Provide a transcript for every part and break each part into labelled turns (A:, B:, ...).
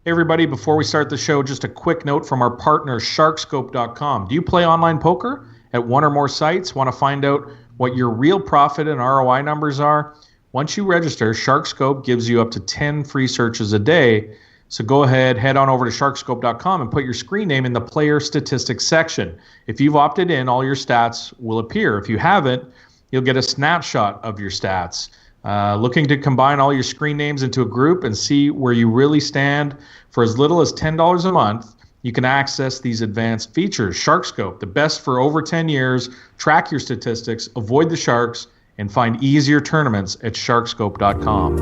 A: Hey everybody, before we start the show, just a quick note from our partner, Sharkscope.com. Do you play online poker at one or more sites? Want to find out what your real profit and ROI numbers are? Once you register, Sharkscope gives you up to 10 free searches a day. So go ahead, head on over to Sharkscope.com and put your screen name in the player statistics section. If you've opted in, all your stats will appear. If you haven't, you'll get a snapshot of your stats. Looking to combine all your screen names into a group and see where you really stand for as little as $10 a month, you can access these advanced features. Sharkscope, the best for over 10 years. Track your statistics, avoid the sharks, and find easier tournaments at sharkscope.com.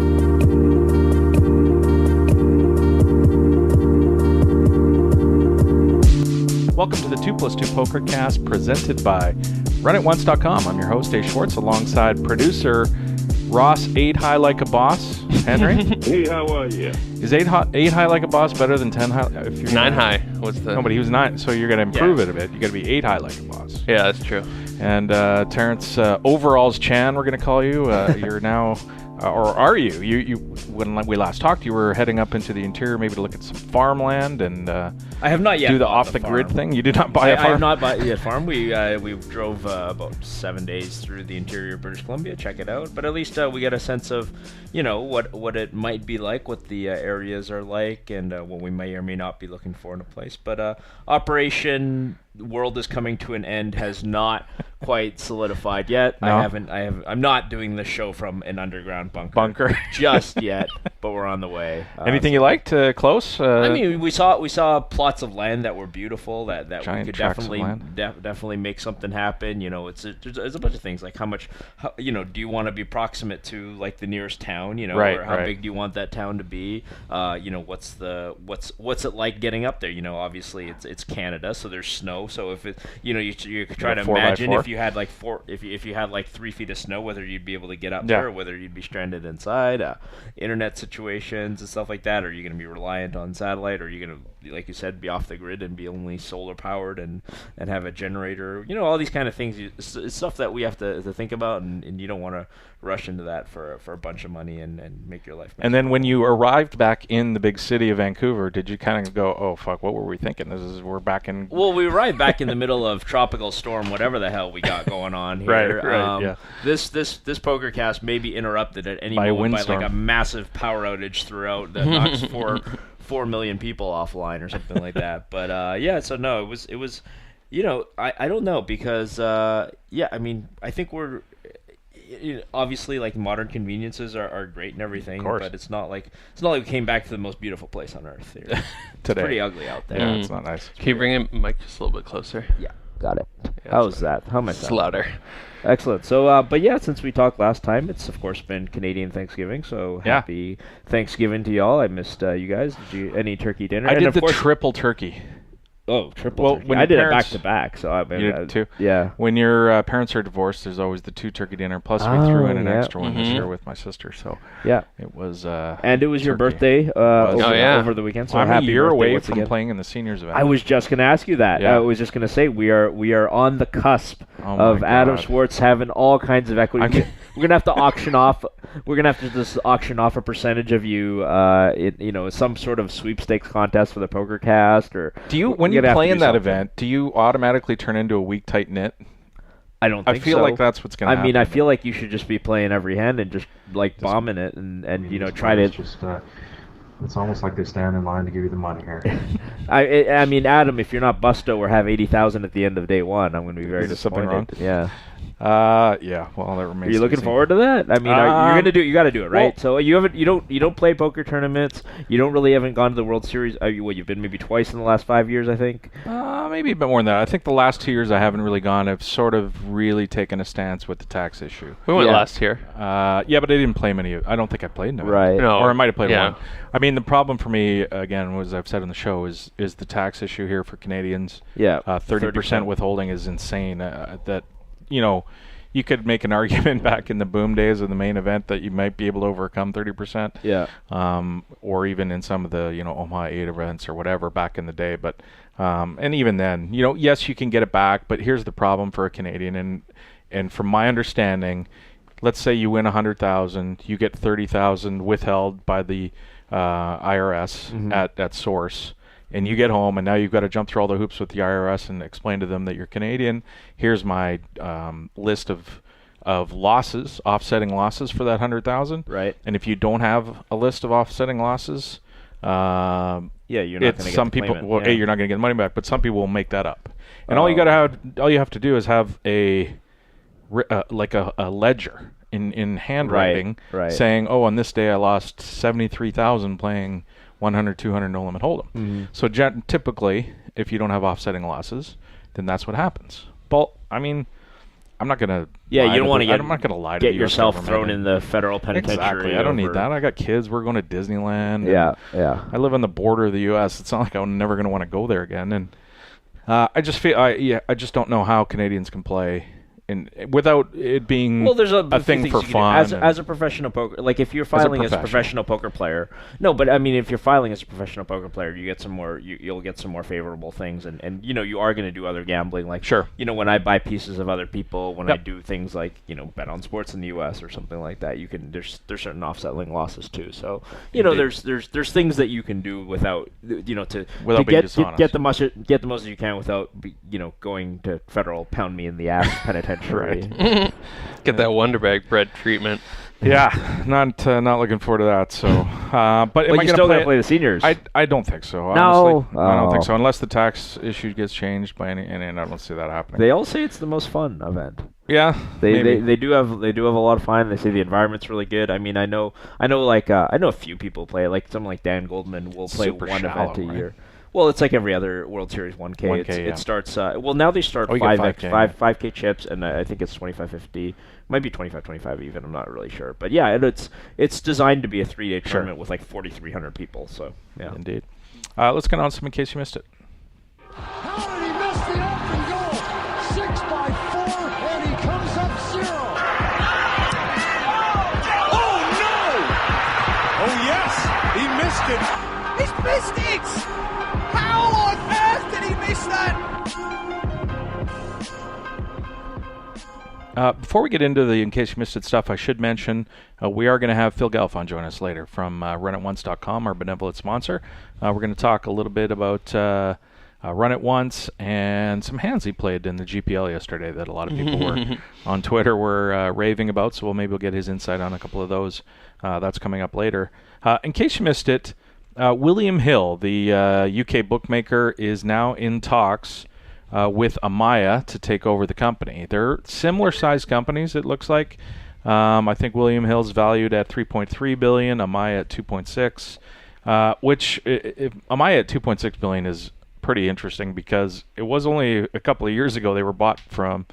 B: Welcome to the 2+2 Pokercast presented by RunItOnce.com. I'm your host, Dave Schwartz, alongside producer Ross, 8 high like a boss. Henry?
C: Hey, how are you?
B: Is 8 high like a boss better than 10 high? If you're
D: 9 high. What's the?
B: No, but he was 9, so you're going to improve it a bit. You got to be 8 high like a boss.
D: Yeah, that's true.
B: And Terrence Overalls Chan, we're going to call you. You're now, or are you? You when we last talked, you were heading up into the interior, maybe to look at some farmland and
E: I have not yet
B: do the off the grid thing. You did not buy a farm.
E: I have not bought a farm. We drove about 7 days through the interior of British Columbia, check it out. But at least we get a sense of, what it might be like, what the areas are like, and what we may or may not be looking for in a place. But Operation World is Coming to an End has not quite solidified yet.
B: No.
E: I'm not doing this show from an underground bunker just yet, but we're on the way.
B: Anything you liked close?
E: I mean, we saw plots of land that were beautiful that we could definitely make something happen. There's a bunch of things like how much, do you want to be proximate to like the nearest town? Or how big do you want that town to be? What's it like getting up there? Obviously it's Canada, so there's snow. So if it, you try to imagine if you had like if you had like 3 feet of snow, whether you'd be able to get up there, or whether you'd be stranded inside. Internet situations and stuff like that. Are you going to be reliant on satellite? Or are you going to, like you said, be off the grid and be only solar powered and have a generator? All these kind of things. It's stuff that we have to think about, and you don't want to rush into that for a bunch of money and make your life.
B: And then when you arrived back in the big city of Vancouver, did you kind of go, oh fuck, what were we thinking? We're back in.
E: Well, we arrived back in the middle of tropical storm, whatever the hell we got going on here.
B: Right. Yeah.
E: This Pokercast may be interrupted at any moment by like a massive power outage throughout that knocks 4 million people offline or something like that. But so no, it was. I don't know because I think we're. Obviously, like modern conveniences are great and everything, but it's not like we came back to the most beautiful place on earth here.
B: Today.
E: It's pretty ugly out there.
B: Yeah, it's not nice.
D: Can you bring in Mike just a little bit closer?
E: Yeah, got it.
D: Yeah,
E: How's that? How am I
D: It's louder.
E: Excellent. So, since we talked last time, it's of course been Canadian Thanksgiving. So happy Thanksgiving to y'all. I missed you guys. Did you any turkey dinner?
B: I did the triple turkey.
E: Oh, triple turkey. I did it back to back. So I mean,
B: you did too.
E: Yeah.
B: When your parents are divorced, there's always the 2 turkey dinner. Plus, we threw in an extra one this year with my sister. So it was.
E: And it was your birthday over the weekend. So
B: I'm
E: happy
B: a year away from
E: again.
B: Playing in the seniors event.
E: I was just going to ask you that.
B: Yeah.
E: I was just going to say we are on the cusp of Adam Schwartz having all kinds of equity. We're gonna have to auction off. We're gonna have to just auction off a percentage of you, some sort of sweepstakes contest for the Pokercast. Or
B: do you, when you play in that event, do you automatically turn into a weak, tight knit?
E: I don't think so.
B: I feel like that's what's gonna happen.
E: I mean, I feel like you should just be playing every hand and just bombing it and try to.
A: It's almost like they stand in line to give you the money here.
E: I mean, Adam, if you're not busto or have 80,000 at the end of day one, I'm going to be very disappointed.
B: Something wrong?
E: Yeah.
B: Well, that remains.
E: Are you looking forward to that? I mean, you're gonna do. You got to do it, right?
B: Well,
E: so you don't play poker tournaments. You don't really haven't gone to the World Series. You've been maybe twice in the last 5 years, I think.
B: Maybe a bit more than that. I think the last 2 years I haven't really gone. I've sort of really taken a stance with the tax issue.
D: We went last year.
B: Yeah, but I didn't play many. I don't think I played in it.
E: Right.
D: No.
B: Or I might have played one. I mean, the problem for me, again, was I've said on the show, is the tax issue here for Canadians.
E: Yeah.
B: 30% withholding is insane. That you could make an argument back in the boom days of the main event that you might be able to overcome 30%.
E: Yeah.
B: Or even in some of the, Omaha 8 events or whatever back in the day. But, and even then, yes, you can get it back, but here's the problem for a Canadian. And from my understanding, let's say you win 100,000, you get 30,000 withheld by the IRS at source, and you get home and now you've got to jump through all the hoops with the IRS and explain to them that you're Canadian. Here's my list of losses, offsetting losses for that 100,000.
E: Right.
B: And if you don't have a list of offsetting losses,
E: you're not going to get
B: some people.
E: Well,
B: you're not going to get the money back, but some people will make that up. And all you have to do is have a ledger in handwriting saying, oh, on this day I lost 73,000 playing 100, 200 no limit hold'em.
E: Mm-hmm.
B: So typically, if you don't have offsetting losses, then that's what happens. But I mean, I'm not gonna.
E: Yeah, you don't want to
B: I'm not gonna lie to
E: get
B: the US
E: yourself
B: government.
E: thrown in the federal penitentiary.
B: Exactly. I don't need that. I got kids. We're going to Disneyland.
E: Yeah.
B: I live on the border of the U.S. It's not like I'm never gonna want to go there again. And I just feel I just don't know how Canadians can play without it being
E: there's
B: a thing for fun.
E: As a professional poker, like if you're filing as a professional poker player, no, but I mean if you're filing as a professional poker player, you get some more, you'll get some more favorable things, and you are going to do other gambling, like when I buy pieces of other people, when I do things like bet on sports in the U.S. or something like that, there's certain offsetting losses too. So there's things that you can do without to get the most that you can without going to federal pound me in the ass penitentiary.
B: Right.
D: Get that Wonder Bag bread treatment.
B: Yeah, not looking forward to that. So, but am I
E: you still gonna play the seniors?
B: I don't think so.
E: No,
B: honestly. I don't think so unless the tax issue gets changed by and I don't see that happening.
E: They all say it's the most fun event.
B: Yeah,
E: they do have a lot of fun. They say the environment's really good. I mean, I know a few people play it. Like someone like Dan Goldman will play one event a year. Well, it's like every other World Series 1K. It starts. Now they start 5K chips, and I think it's 25.50. Might be 25.25 even. I'm not really sure, but yeah, it's designed to be a 3-day tournament with like 4,300 people. So yeah,
B: indeed. Let's get on some in case you missed it.
C: How did he miss the open goal? 6x4, and he comes up 0.
F: Oh no! Oh yes, he missed it.
G: He's missed it. How on earth did he miss that?
B: Before we get into the in case you missed it stuff, I should mention we are going to have Phil Galfond join us later from RunItOnce.com, our benevolent sponsor. We're going to talk a little bit about Run It Once and some hands he played in the GPL yesterday that a lot of people were on Twitter were raving about. So maybe we'll get his insight on a couple of those. That's coming up later. In case you missed it, William Hill, the UK bookmaker, is now in talks with Amaya to take over the company. They're similar-sized companies, it looks like. I think William Hill's valued at $3.3 billion, Amaya at $2.6, which Amaya at $2.6 billion is pretty interesting because it was only a couple of years ago they were bought from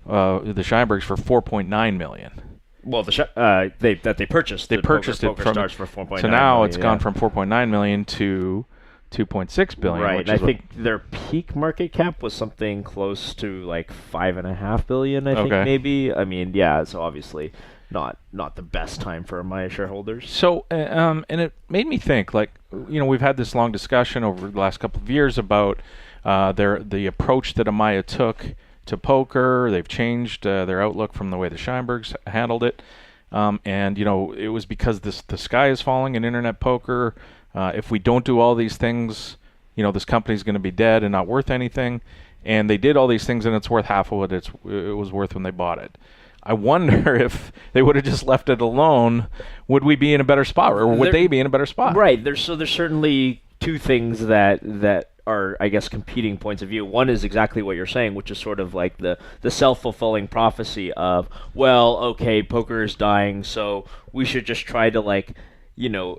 B: the Scheinbergs for $4.9 million.
E: Well, they purchased. They purchased it from
B: for 4.9. So now it's gone from 4.9 million to 2.6 billion.
E: Right, and I think their peak market cap was something close to like $5.5 billion. I think maybe. I mean, yeah. So obviously, not the best time for Amaya shareholders.
B: So, and it made me think. Like, we've had this long discussion over the last couple of years about the approach that Amaya took to poker. They've changed their outlook from the way the Scheinbergs handled it. And, it was because the sky is falling in internet poker. If we don't do all these things, this company's going to be dead and not worth anything. And they did all these things, and it's worth half of what it was worth when they bought it. I wonder if they would have just left it alone, would we be in a better spot, or would they be in a better spot?
E: Right. There's certainly two things that are, I guess, competing points of view. One is exactly what you're saying, which is sort of like the self-fulfilling prophecy of, well, okay, poker is dying, so we should just try to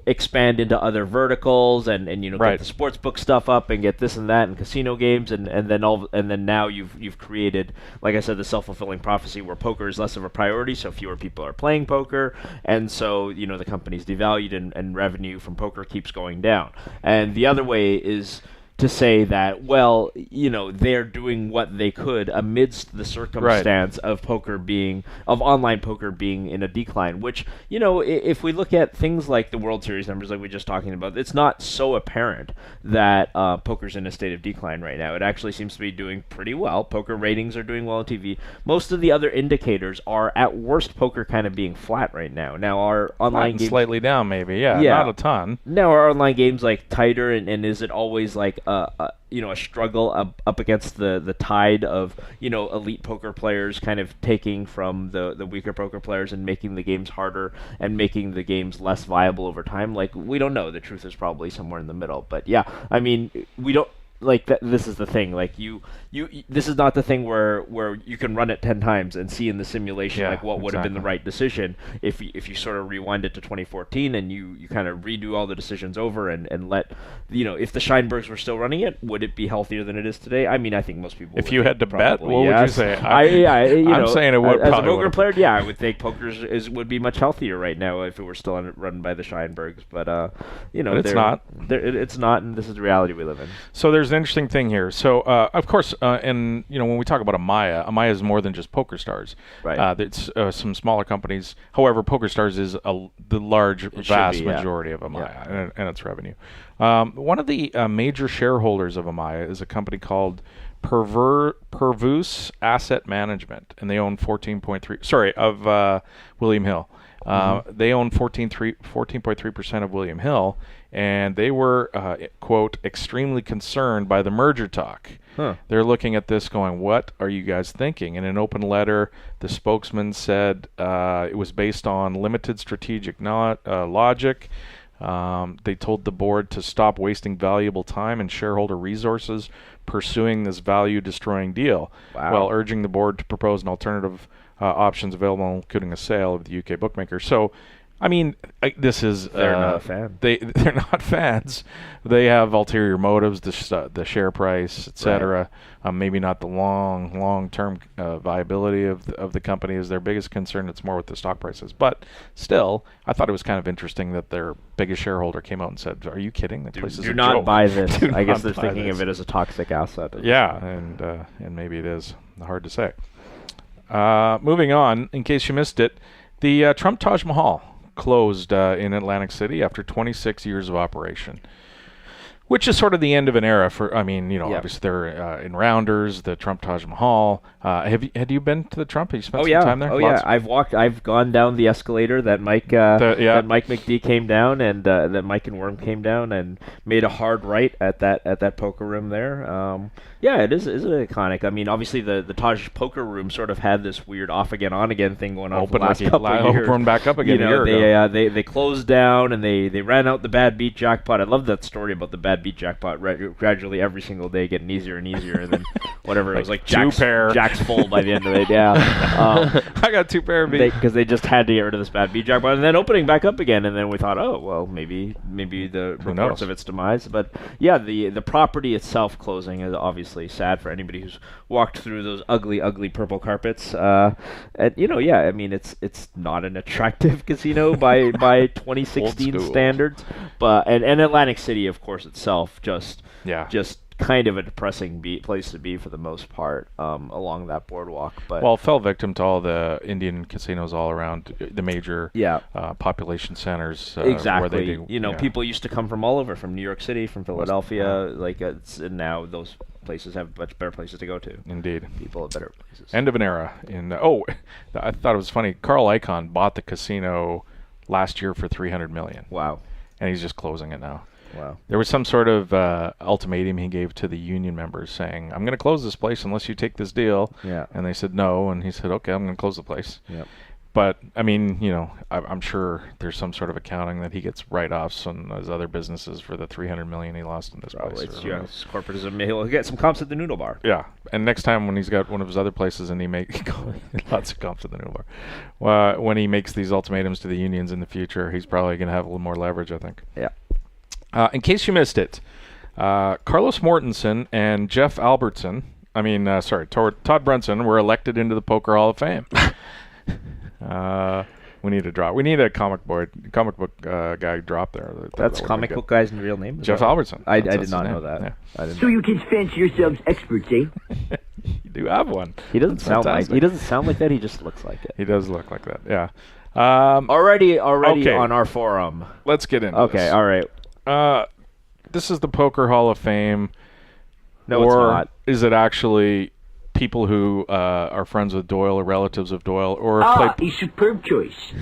E: expand into other verticals and get the sports book stuff up and get this and that and casino games and then now you've created, like I said, the self-fulfilling prophecy where poker is less of a priority, so fewer people are playing poker, and so the company's devalued and revenue from poker keeps going down. And the other way is to say that, well, they're doing what they could amidst the circumstance of online poker being in a decline, which, if we look at things like the World Series numbers like we were just talking about, it's not so apparent that poker's in a state of decline right now. It actually seems to be doing pretty well. Poker ratings are doing well on TV. Most of the other indicators are, at worst, poker kind of being flat right now. Now, our online games...
B: Slightly down, maybe, not a ton.
E: Now, are online games, tighter, and is it always, a struggle up against the tide of elite poker players kind of taking from the weaker poker players and making the games harder and making the games less viable over time? We don't know. The truth is probably somewhere in the middle. But yeah, I mean, we don't. This is the thing. This is not the thing where you can run it 10 times and see in the simulation what would have been the right decision if you sort of rewind it to 2014 and you kind of redo all the decisions over and let if the Scheinbergs were still running it, would it be healthier than it is today? I mean, I think most people.
B: If you had to bet, what
E: yes.
B: would you say?
E: I'm
B: saying it would.
E: As a poker player, I would think poker would be much healthier right now if it were still run by the Scheinbergs. But
B: but it's not.
E: It's not, and this is the reality we live in.
B: So there's an interesting thing here. So of course, and when we talk about Amaya is more than just PokerStars.
E: Right.
B: It's some smaller companies. However, PokerStars is the vast majority of Amaya and its revenue. One of the major shareholders of Amaya is a company called Pervus Asset Management, and they own 14.3. Of William Hill. They own 14.3% of William Hill, and they were, quote, extremely concerned by the merger talk. They're looking at this going, what are you guys thinking? In an open letter, the spokesman said it was based on limited strategic logic. They told the board to stop wasting valuable time and shareholder resources pursuing this value-destroying deal, while urging the board to propose an alternative options available, including a sale of the UK bookmaker. So, I mean, this is...
E: They're not a fan.
B: They're not fans. They have ulterior motives, the share price, etc.
E: Right.
B: Maybe not the long-term viability of the company is their biggest concern. It's more with the stock prices. But still, I thought it was kind of interesting that their biggest shareholder came out and said, are you kidding? The place is a joke.
E: Do not buy this. I guess they're
B: buy
E: thinking
B: this.
E: of it as a toxic asset.
B: Yeah, and maybe it is. Hard to say. Moving on, in case you missed it, the Trump Taj Mahal closed in Atlantic City after 26 years of operation, which is sort of the end of an era for, obviously they're in Rounders, the Trump Taj Mahal. Had you been to the Trump? Have you spent some time there?
E: I've gone down the escalator that Mike McD came down and that Mike and Worm came down and made a hard right at that poker room there. It is iconic. I mean, obviously the Taj poker room sort of had this weird off again, on again thing going on for the last couple of years.
B: Open back up again a year ago.
E: They closed down and they ran out the bad beat jackpot. I love that story about the bad beat jackpot. Gradually, every single day, getting easier and easier, and then whatever it was like Jack's full by the end of it. Yeah,
B: I got 2 pair of beat
E: because they just had to get rid of this bad beat jackpot, and then opening back up again, and then we thought, oh well, maybe the reports of its demise. But yeah, the property itself closing is obviously sad for anybody who's walked through those ugly purple carpets. And I mean, it's not an attractive casino by 2016 standards, but and Atlantic City, of course, itself just kind of a depressing place to be for the most part along that boardwalk. But
B: fell victim to all the Indian casinos all around the major population centers.
E: Exactly.
B: Where they do,
E: people used to come from all over, from New York City, from Philadelphia. And now those places have much better places to go to.
B: Indeed.
E: People have better places.
B: End of an era. I thought it was funny. Carl Icahn bought the casino last year for $300 million.
E: Wow.
B: And he's just closing it now.
E: Wow.
B: There was some sort of ultimatum he gave to the union members saying, I'm going to close this place unless you take this deal.
E: Yeah.
B: And they said no, and he said, okay, I'm going to close the place.
E: Yep.
B: But, I mean, I'm sure there's some sort of accounting that he gets write-offs on his other businesses for the $300 million he lost in this place.
E: It's corporatism. He'll get some comps at the Noodle Bar.
B: Yeah, and next time when he's got one of his other places and he makes lots of comps at the Noodle Bar, when he makes these ultimatums to the unions in the future, he's probably going to have a little more leverage, I think.
E: Yeah.
B: In case you missed it, Carlos Mortensen and Jeff Albertson, Todd Brunson, were elected into the Poker Hall of Fame. We need a drop. We need a comic book guy drop there.
E: That's comic book guy's real name?
B: Jeff Albertson.
E: I did not know that.
B: Yeah.
H: So you kids fancy yourselves experts, eh?
B: You do have one.
E: He doesn't sound like that. He just looks like it.
B: He does look like that. Yeah.
E: Already
B: okay.
E: on our forum.
B: Let's get into this.
E: Okay, all right.
B: This is the Poker Hall of Fame.
E: No,
B: or
E: it's not.
B: Is it actually people who are friends with Doyle or relatives of Doyle, or
H: A superb choice.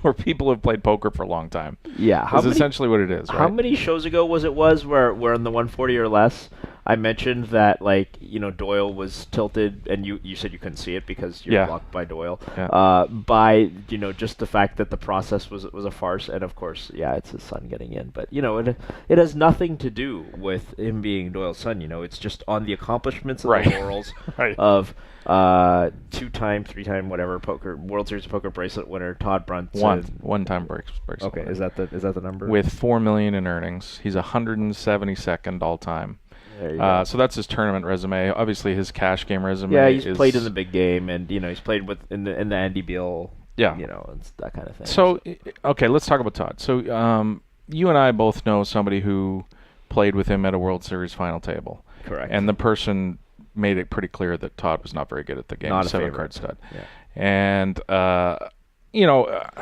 B: or people who've played poker for a long time?
E: Yeah,
B: that's essentially what it is. Right?
E: How many shows ago was where in the 140 or less I mentioned that Doyle was tilted, and you said you couldn't see it because you're blocked by Doyle.
B: Yeah.
E: By just the fact that the process was a farce, and of course, it's his son getting in, but it has nothing to do with him being Doyle's son. It's just on the accomplishments and the laurels of 2-time, 3-time, whatever World Series of Poker bracelet winner Todd Brunson.
B: One-time bracelet.
E: Okay,
B: winner.
E: is that the number?
B: With $4 million in earnings, he's 172nd all time. So that's his tournament resume. Obviously, his cash game resume.
E: Yeah, he's played in the big game, and he's played in the Andy Beal.
B: Yeah,
E: and that kind of thing.
B: So okay, let's talk about Todd. So you and I both know somebody who played with him at a World Series final table.
E: Correct.
B: And the person made it pretty clear that Todd was not very good at the game.
E: Not a
B: 7-card stud.
E: Yeah.
B: And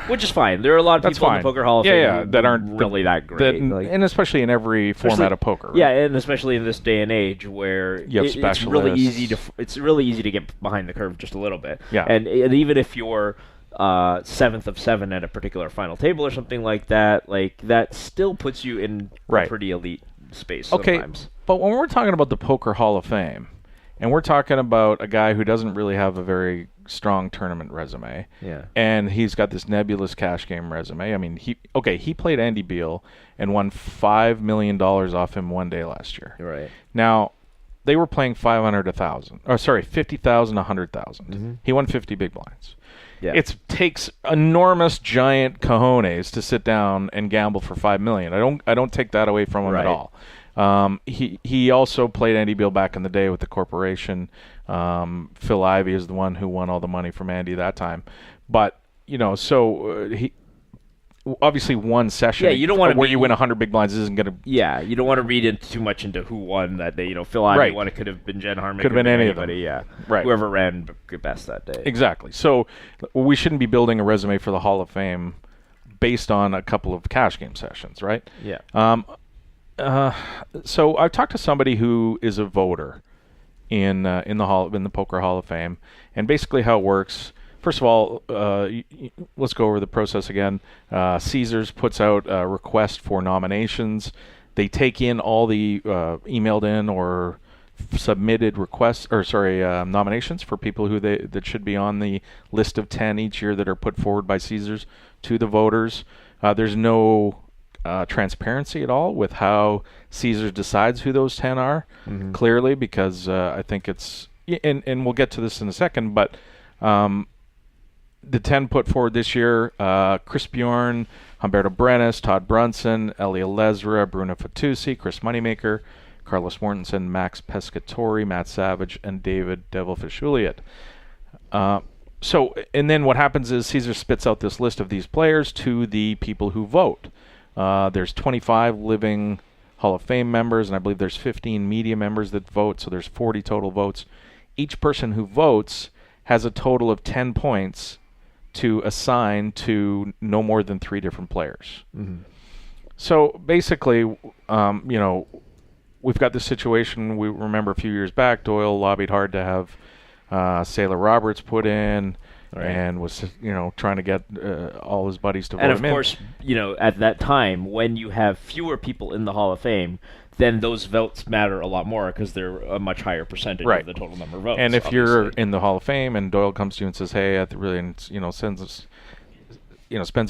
E: which is fine. There are a lot of people in the Poker Hall of Fame
B: that aren't
E: really that great.
B: And especially in every format of poker. Right?
E: Yeah, and especially in this day and age where it's really easy to get behind the curve just a little bit.
B: Yeah.
E: And even if you're 7th of 7 at a particular final table or something like that still puts you in a pretty elite space sometimes.
B: But when we're talking about the Poker Hall of Fame, and we're talking about a guy who doesn't really have a very strong tournament resume.
E: Yeah.
B: And he's got this nebulous cash game resume. I mean, he played Andy Beal and won $5 million off him one day last year.
E: Right.
B: Now, they were playing 500 1,000. Or sorry, 50,000 100,000.
E: Mm-hmm.
B: He won 50 big blinds.
E: Yeah.
B: It takes enormous giant cojones to sit down and gamble for $5 million. I don't take that away from him at all. He also played Andy Beal back in the day with the corporation. Phil Ivey is the one who won all the money from Andy that time. But he obviously one session.
E: Yeah, you don't want
B: where you win 100 big blinds isn't going to.
E: Yeah, you don't want to read too much into who won that day. Phil Ivey won. It could have been Jen Harmon.
B: Could have been
E: anybody.
B: Yeah,
E: right. Whoever ran best that day.
B: Exactly. So we shouldn't be building a resume for the Hall of Fame based on a couple of cash game sessions, right?
E: Yeah.
B: So I've talked to somebody who is a voter in the Poker Hall of Fame, and basically how it works. First of all, let's go over the process again. Caesars puts out a request for nominations. They take in all the emailed in or submitted nominations for people that should be on the list of 10 each year that are put forward by Caesars to the voters. There's no transparency at all with how Caesars decides who those 10 are, clearly, because I think it's and we'll get to this in a second, but the 10 put forward this year, Chris Bjorn, Humberto Brenes, Todd Brunson, Elia Lesra, Bruno Fatoussi, Chris Moneymaker, Carlos Mortensen, Max Pescatori, Matt Savage, and David Devilfish Juliet. And then what happens is Caesar spits out this list of these players to the people who vote. There's 25 living Hall of Fame members, and I believe there's 15 media members that vote, so there's 40 total votes. Each person who votes has a total of 10 points to assign to no more than 3 different players.
E: Mm-hmm.
B: So basically, we've got this situation. We remember a few years back, Doyle lobbied hard to have Sailor Roberts put in, and was trying to get all his buddies to vote him in.
E: And of course, at that time, when you have fewer people in the Hall of Fame, then those votes matter a lot more because they're a much higher percentage of the total number of votes.
B: And if you're in the Hall of Fame and Doyle comes to you and says, "Hey, I really," spends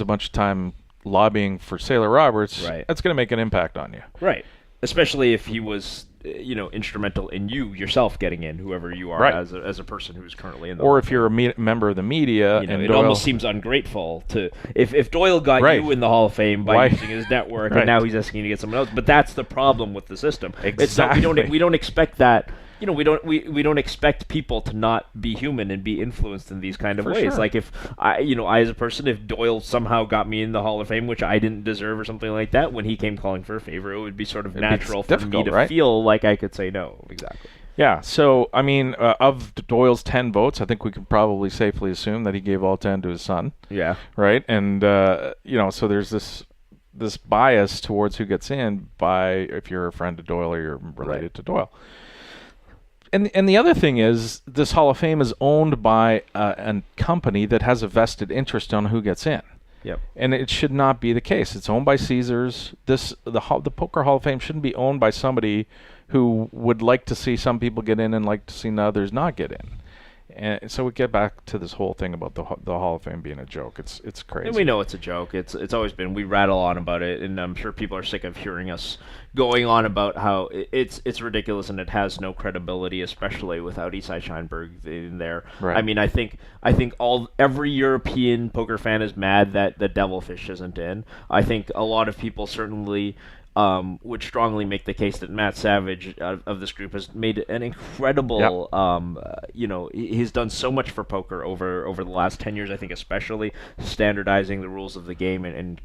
B: a bunch of time lobbying for Sailor Roberts, that's going to make an impact on you.
E: Right. Especially if he was instrumental in you yourself getting in, whoever you are as a person who's currently in the
B: Or if you're a member of the media, and
E: it
B: Doyle,
E: almost seems ungrateful to if Doyle got you in the Hall of Fame by using his network, and now he's asking you to get someone else. But that's the problem with the system.
B: Exactly.
E: We don't expect that. We don't expect people to not be human and be influenced in these kind of ways.
B: Sure.
E: Like if I as a person, if Doyle somehow got me in the Hall of Fame, which I didn't deserve or something like that, when he came calling for a favor, it would be sort of natural for me to feel like I could say no. Exactly.
B: Yeah. So I mean, of Doyle's 10 votes, I think we could probably safely assume that he gave all 10 to his son.
E: Yeah.
B: Right. And so there's this bias towards who gets in by if you're a friend of Doyle or you're related to Doyle. And the other thing is, this Hall of Fame is owned by a company that has a vested interest on who gets in.
E: Yep.
B: And it should not be the case. It's owned by Caesars. The Poker Hall of Fame shouldn't be owned by somebody who would like to see some people get in and like to see others not get in. And so we get back to this whole thing about the Hall of Fame being a joke. It's crazy.
E: And we know it's a joke. It's always been. We rattle on about it, and I'm sure people are sick of hearing us going on about how it's ridiculous and it has no credibility, especially without Isai Scheinberg in there.
B: Right.
E: I mean, I think every European poker fan is mad that the Devilfish isn't in. I think a lot of people certainly would strongly make the case that Matt Savage of this group has made an incredible, he's done so much for poker over the last 10 years, I think, especially standardizing the rules of the game and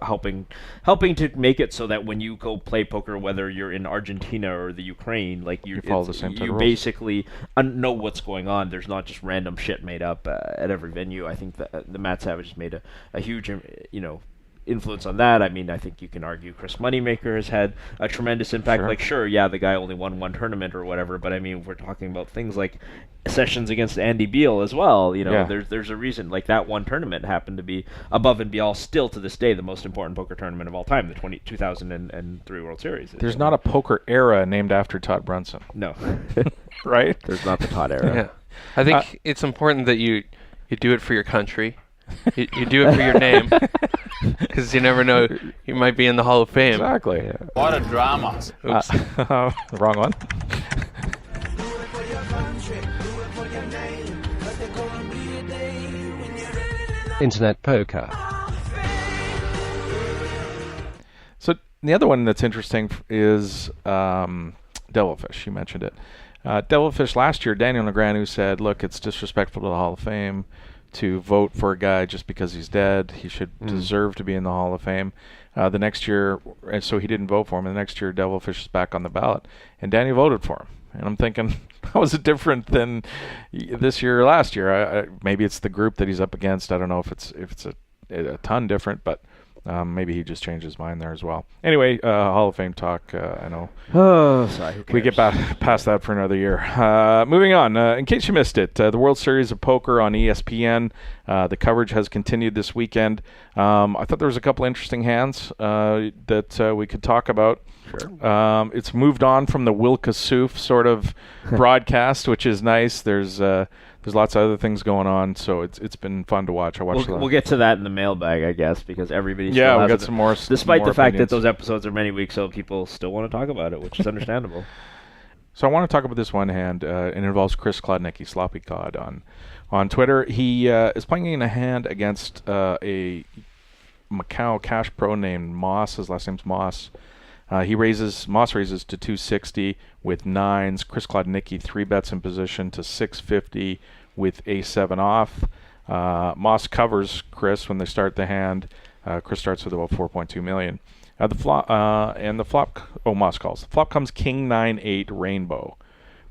E: helping to make it so that when you go play poker, whether you're in Argentina or the Ukraine, like you
B: follow the same set of rules.
E: Basically know what's going on. There's not just random shit made up at every venue. I think that the Matt Savage has made a huge, influence on that. I mean, I think you can argue Chris Moneymaker has had a tremendous impact. The guy only won one tournament or whatever, but I mean, we're talking about things like sessions against Andy Beal as well. There's a reason. Like, that one tournament happened to be above and beyond, still to this day, the most important poker tournament of all time, the 2003 World Series.
B: There's not a poker era named after Todd Brunson.
E: No.
B: Right?
E: There's not the Todd era.
D: Yeah. I think it's important that you do it for your country. You do it for your name, because you never know, you might be in the Hall of Fame.
B: Exactly. Yeah.
F: What a drama.
D: Oops.
B: Wrong one.
I: Internet poker.
B: So the other one that's interesting is Devilfish. You mentioned it. Devilfish last year, Daniel Negreanu said, look, it's disrespectful to the Hall of Fame to vote for a guy just because he's dead. He should deserve to be in the Hall of Fame. The next year, and so he didn't vote for him. And the next year, Devilfish is back on the ballot, and Daniel voted for him. And I'm thinking, how is it different than this year or last year? Maybe it's the group that he's up against. I don't know if it's a ton different, but maybe he just changed his mind there as well. Anyway, Hall of Fame talk. I know.
E: Oh, sorry. Who cares?
B: We get past that for another year. Moving on. In case you missed it, the World Series of Poker on ESPN. The coverage has continued this weekend. I thought there was a couple interesting hands that we could talk about.
E: Sure.
B: It's moved on from the Wilka Soof sort of broadcast, which is nice. There's lots of other things going on, so it's been fun to watch.
E: We'll get to that in the mailbag, I guess, because everybody still
B: we
E: has
B: got some more.
E: Despite the fact
B: opinions.
E: that those episodes are many weeks old, people still want to talk about it, which is understandable.
B: So I want to talk about this one hand. It involves Chris Klodnicki, Sloppy Cod, on Twitter. He is playing in a hand against a Macau Cash Pro named Moss. His last name's Moss. Moss raises to 260 with nines. Chris Klodnicki 3-bets in position to 650 with a7 off. Moss covers Chris when they start the hand. Chris starts with about 4.2 million. Moss calls. The flop comes King 9-8 Rainbow.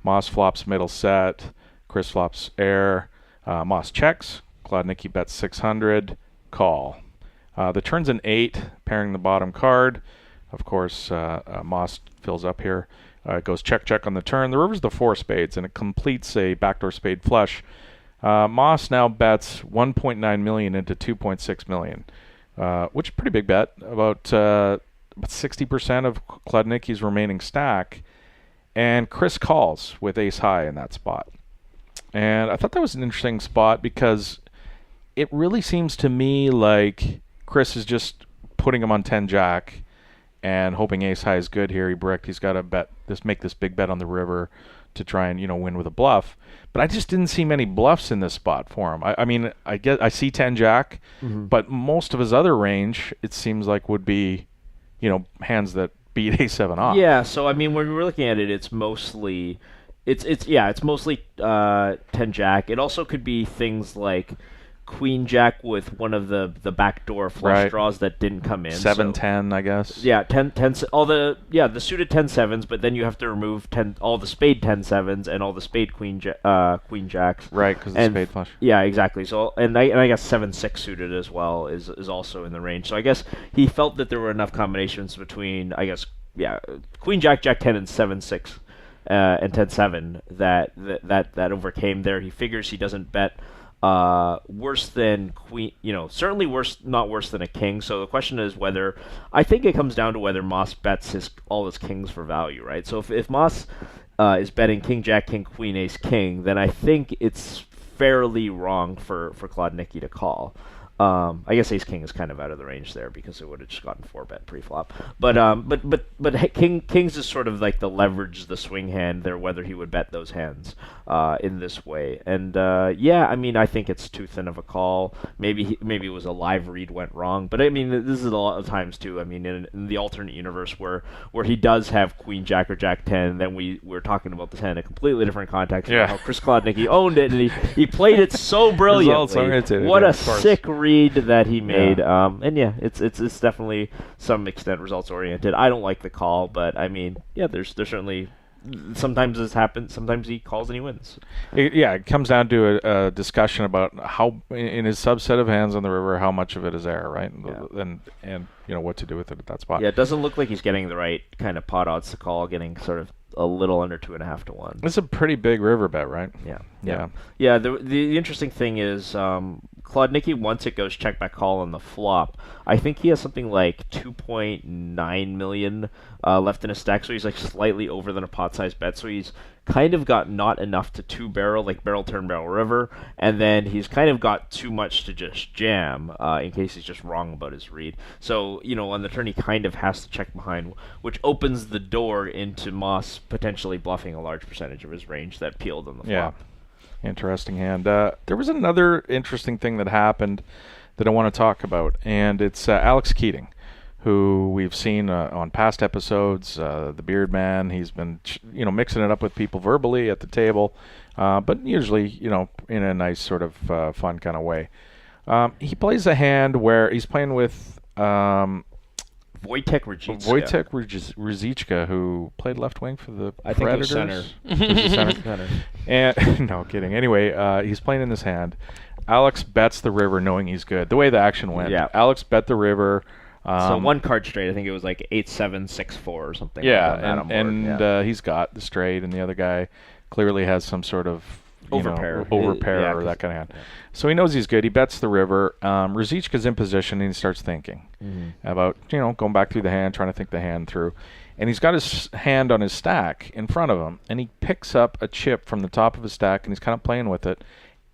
B: Moss flops middle set. Chris flops air. Moss checks. Klodnicki bets 600. Call. The turn's an 8, pairing the bottom card. Of course, Moss fills up here. It goes check on the turn. The river's the 4 spades, and it completes a backdoor spade flush. Moss now bets 1.9 million into 2.6 million, which is a pretty big bet. About 60% of Klodnicki's remaining stack. And Chris calls with ace high in that spot. And I thought that was an interesting spot because it really seems to me like Chris is just putting him on 10 jack and hoping ace high is good here. He bricked. He's got to make this big bet on the river to try and win with a bluff. But I just didn't see many bluffs in this spot for him. I mean, I see 10 jack, but most of his other range, it seems like, would be hands that beat a7 off.
E: Yeah, so I mean, when we're looking at it, it's mostly it's mostly 10 jack. It also could be things like queen jack with one of the backdoor flush draws that didn't come in.
B: 7-10, I guess.
E: Yeah, 10 all the suited 10-7s, but then you have to remove all the spade 10-7s and all the spade queen jacks.
B: Right, because the spade flush.
E: Yeah, exactly. So and I guess 7-6 suited as well is also in the range. So I guess he felt that there were enough combinations between queen jack 10 and 7-6 and 10-7 that overcame there. He figures he doesn't bet worse than queen, certainly not worse than a king. So the question is whether, I think it comes down to whether Moss bets all his kings for value, right? So if Moss is betting king, jack, king, queen, ace, king, then I think it's fairly wrong for Klodnicki to call. I guess ace king is kind of out of the range there because it would have just gotten 4-bet pre-flop. But kings is sort of like the leverage, the swing hand there, whether he would bet those hands in this way. And I mean, I think it's too thin of a call. Maybe it was a live read went wrong. But I mean, this is a lot of times too. I mean, in the alternate universe where he does have queen jack or jack 10, then we're talking about this hand in a completely different context.
B: Yeah.
E: How Chris Klodnicki owned it and he played it so brilliantly. What a sick read that he made. It's definitely some extent results oriented. I don't like the call, but I mean, there's certainly sometimes this happens. Sometimes he calls and he wins.
B: It comes down to a discussion about how in his subset of hands on the river, how much of it is error, right? And what to do with it at that spot.
E: Yeah, it doesn't look like he's getting the right kind of pot odds to call, getting sort of a little under 2.5 to 1.
B: It's a pretty big river bet, right?
E: Yeah. The interesting thing is Klodnicki, once it goes check back call on the flop, I think he has something like 2.9 million left in his stack, so he's like slightly over than a pot size bet. So he's kind of got not enough to two barrel, like barrel turn barrel river, and then he's kind of got too much to just jam in case he's just wrong about his read. So on the turn he kind of has to check behind, which opens the door into Moss potentially bluffing a large percentage of his range that peeled on the flop.
B: Interesting hand. There was another interesting thing that happened that I want to talk about, and it's Alex Keating, who we've seen on past episodes, the Beard Man. He's been mixing it up with people verbally at the table, but usually in a nice sort of fun kind of way. He plays a hand where he's playing with
E: Wojtek
B: Ruzicka, who played left wing for the
E: I
B: Predators.
E: think it was center.
B: And no kidding. Anyway, he's playing in this hand. Alex bets the river, knowing he's good. The way the action went, Alex bet the river.
E: So one card straight, I think it was like 8-7-6-4 or something.
B: Yeah, he's got the straight, and the other guy clearly has some sort of overpair or that kind of hand. Yeah. So he knows he's good. He bets the river. Ruzicka's in position, and he starts thinking about going back through the hand, trying to think the hand through. And he's got his hand on his stack in front of him, and he picks up a chip from the top of his stack, and he's kind of playing with it.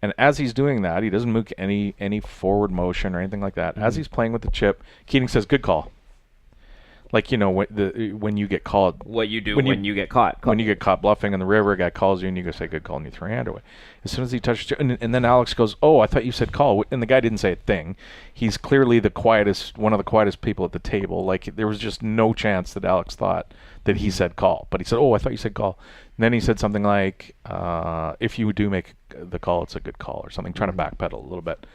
B: And as he's doing that, he doesn't make any forward motion or anything like that. As he's playing with the chip, Keating says, "Good call." Like when you get called,
E: what you do when you get caught.
B: When you get caught bluffing in the river, a guy calls you and you go say "good call" and you throw your hand away. As soon as he touches you, and then Alex goes, "Oh, I thought you said call," and the guy didn't say a thing. He's clearly one of the quietest people at the table. Like there was just no chance that Alex thought that he said call, but he said, "Oh, I thought you said call." And then he said something like, "If you do make the call, it's a good call," or something, trying to backpedal a little bit.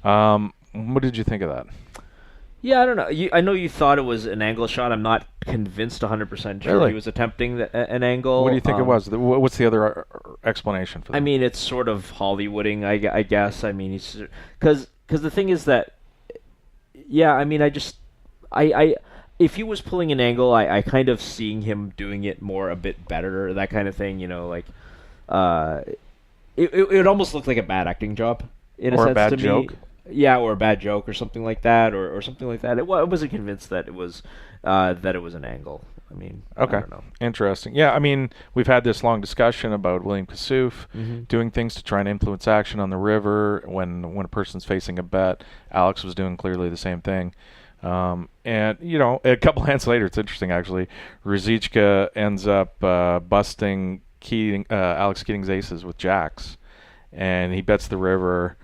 B: What did you think of that?
E: Yeah, I don't know. I know you thought it was an angle shot. I'm not convinced 100% sure
B: really?
E: He was attempting an angle.
B: What do you think it was? What's the other explanation for that?
E: I mean, it's sort of Hollywooding, I guess. I mean, he's because the thing is that, I mean, if he was pulling an angle, I kind of seeing him doing it a bit better, that kind of thing. It almost looked like a bad acting job in a sense
B: a bad
E: to
B: joke.
E: Me. Yeah, or a bad joke, or something like that, or something like that. I wasn't convinced that it was an angle. I mean,
B: okay,
E: I don't know.
B: Interesting. Yeah, I mean, we've had this long discussion about William Kassouf doing things to try and influence action on the river when a person's facing a bet. Alex was doing clearly the same thing. And, a couple hands later, it's interesting, actually, Ruzicka ends up busting Alex Keating's aces with jacks, and he bets the river.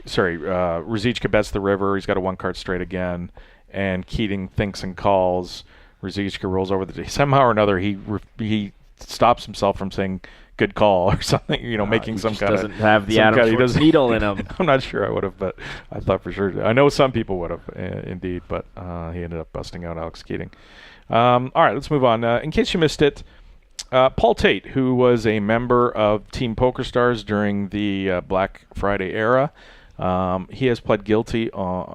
B: Ruzicka bets the river. He's got a one-card straight again, and Keating thinks and calls. Ruzicka rolls over somehow or another, he stops himself from saying good call or something, making some kind of...
E: doesn't have the Adam Schwartz needle in him.
B: I'm not sure I would have, but I thought for sure. I know some people would have, indeed, but he ended up busting out Alex Keating. All right, let's move on. In case you missed it, Paul Tate, who was a member of Team PokerStars during the Black Friday era, he has pled guilty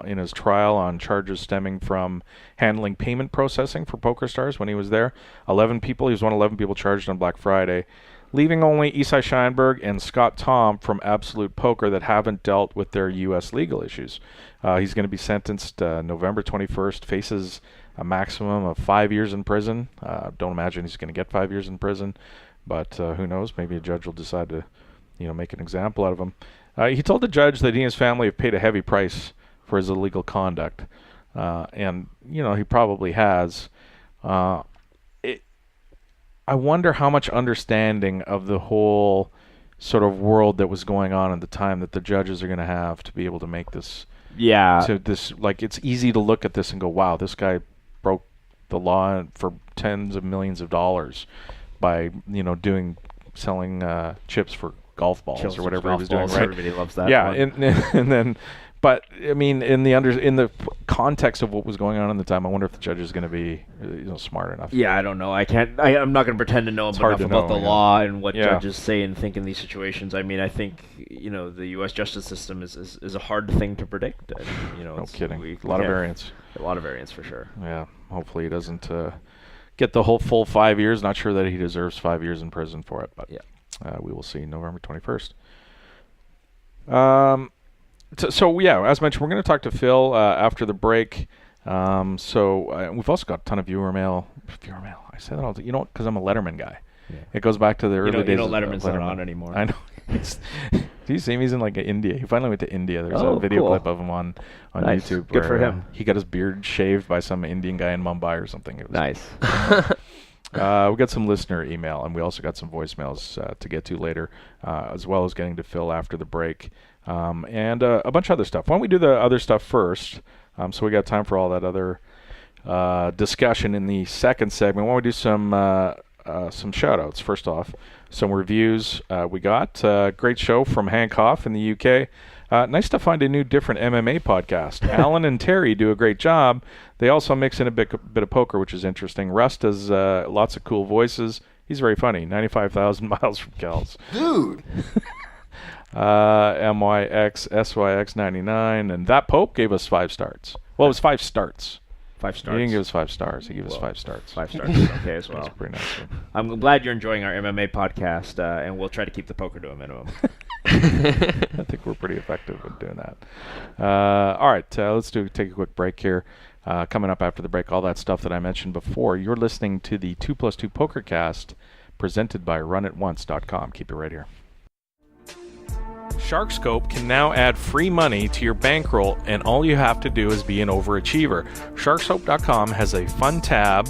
B: in his trial on charges stemming from handling payment processing for PokerStars when he was there. 11 people. He was one of 11 people charged on Black Friday, leaving only Isai Scheinberg and Scott Tom from Absolute Poker that haven't dealt with their U.S. legal issues. He's going to be sentenced November 21st, faces a maximum of 5 years in prison. Don't imagine he's going to get 5 years in prison, but who knows? Maybe a judge will decide to, make an example out of him. He told the judge that he and his family have paid a heavy price for his illegal conduct, and he probably has. I wonder how much understanding of the whole sort of world that was going on at the time that the judges are going to have to be able to make this.
E: Yeah.
B: So it's easy to look at this and go, wow, this guy broke the law for tens of millions of dollars by selling chips for golf balls or whatever he was doing. Right?
E: Everybody loves that.
B: Yeah, and then. But I mean, in the context of what was going on at the time, I wonder if the judge is going to be smart enough.
E: Yeah, I don't know. I'm not going to pretend to know enough about the law and what judges say and think in these situations. I mean, I think the U.S. justice system is a hard thing to predict.
B: No kidding. A lot of variance.
E: A lot of variance for sure.
B: Yeah. Hopefully he doesn't get the whole full 5 years. Not sure that he deserves 5 years in prison for it, but we will see November 21st. So as mentioned, we're going to talk to Phil after the break. We've also got a ton of viewer mail. I say that all the time. Because I'm a Letterman guy. Yeah. It goes back to the early days.
E: Letterman's not on anymore.
B: I know. Do you see him? He's in India. He finally went to India. There's a video clip of him on
E: nice.
B: YouTube.
E: Good for him.
B: He got his beard shaved by some Indian guy in Mumbai or something. It was
E: nice.
B: We got some listener email, and we also got some voicemails to get to later, as well as getting to Phil after the break. And a bunch of other stuff. Why don't we do the other stuff first? So we got time for all that other discussion in the second segment. Why don't we do some shout-outs? First off, some reviews we got. Great show from Hank Hoff in the UK. Nice to find a new, different MMA podcast. Alan and Terry do a great job. They also mix in a bit of poker, which is interesting. Russ does lots of cool voices. He's very funny. 95,000 miles from Kells.
J: Dude!
B: MYXSYX99, and That Pope gave us 5 stars. Well, it was 5 starts.
E: 5 stars.
B: He didn't give us 5 stars. He gave us 5 starts.
E: 5 stars is okay as well.
B: That's pretty nice.
E: I'm glad you're enjoying our MMA podcast, and we'll try to keep the poker to a minimum.
B: I think we're pretty effective at doing that. All right, let's take a quick break here. Coming up after the break, all that stuff that I mentioned before. You're listening to the 2+2 Pokercast, presented by RunItOnce.com. Keep it right here. SharkScope can now add free money to your bankroll, and all you have to do is be an overachiever. SharkScope.com has a fun tab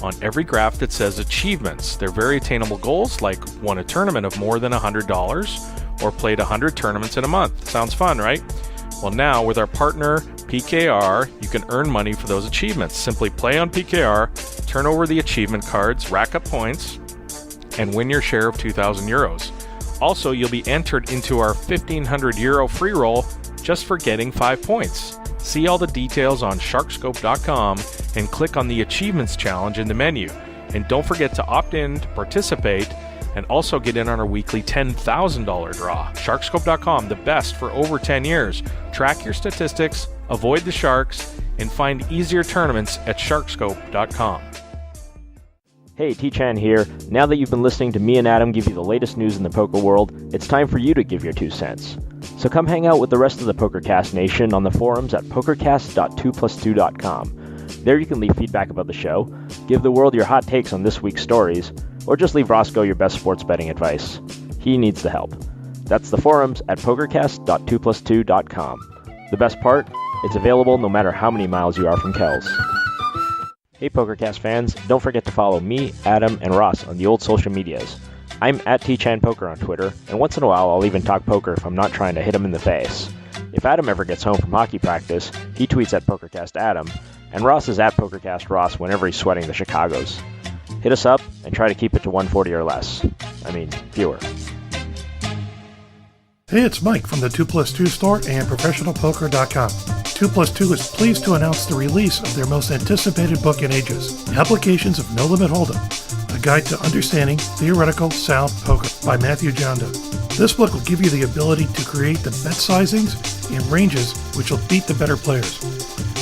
B: on every graph that says achievements. They're very attainable goals, like won a tournament of more than $100 or played 100 tournaments in a month. Sounds fun, right? Well, now with our partner PKR, you can earn money for those achievements. Simply play on PKR, turn over the achievement cards, rack up points, and win your share of 2,000 euros. Also, you'll be entered into our 1,500 euro free roll just for getting 5 points. See all the details on sharkscope.com and click on the Achievements Challenge in the menu. And don't forget to opt in to participate and also get in on our weekly $10,000 draw. Sharkscope.com, the best for over 10 years. Track your statistics, avoid the sharks, and find easier tournaments at sharkscope.com.
E: Hey, T-Chan here. Now that you've been listening to me and Adam give you the latest news in the poker world, it's time for you to give your 2 cents. So come hang out with the rest of the Pokercast Nation on the forums at pokercast.2plus2.com. There you can leave feedback about the show, give the world your hot takes on this week's stories, or just leave Roscoe your best sports betting advice. He needs the help. That's the forums at pokercast.2plus2.com. The best part?
J: It's available no matter how many miles you are from Kells. Hey Pokercast fans, don't forget to follow me, Adam, and Ross on the old social medias. I'm at TChanPoker on Twitter, and once in a while I'll even talk poker if I'm not trying to hit him in the face. If Adam ever gets home from hockey practice, he tweets at PokerCast Adam, and Ross is at PokerCast Ross whenever he's sweating the Chicagos. Hit us up and try to keep it to 140 or less. I mean, fewer.
K: Hey, it's Mike from the 2+2 store and ProfessionalPoker.com. 2+2 is pleased to announce the release of their most anticipated book in ages, Applications of No Limit Hold'em, a guide to understanding theoretical sound poker by Matthew Jonda. This book will give you the ability to create the bet sizings and ranges which will beat the better players.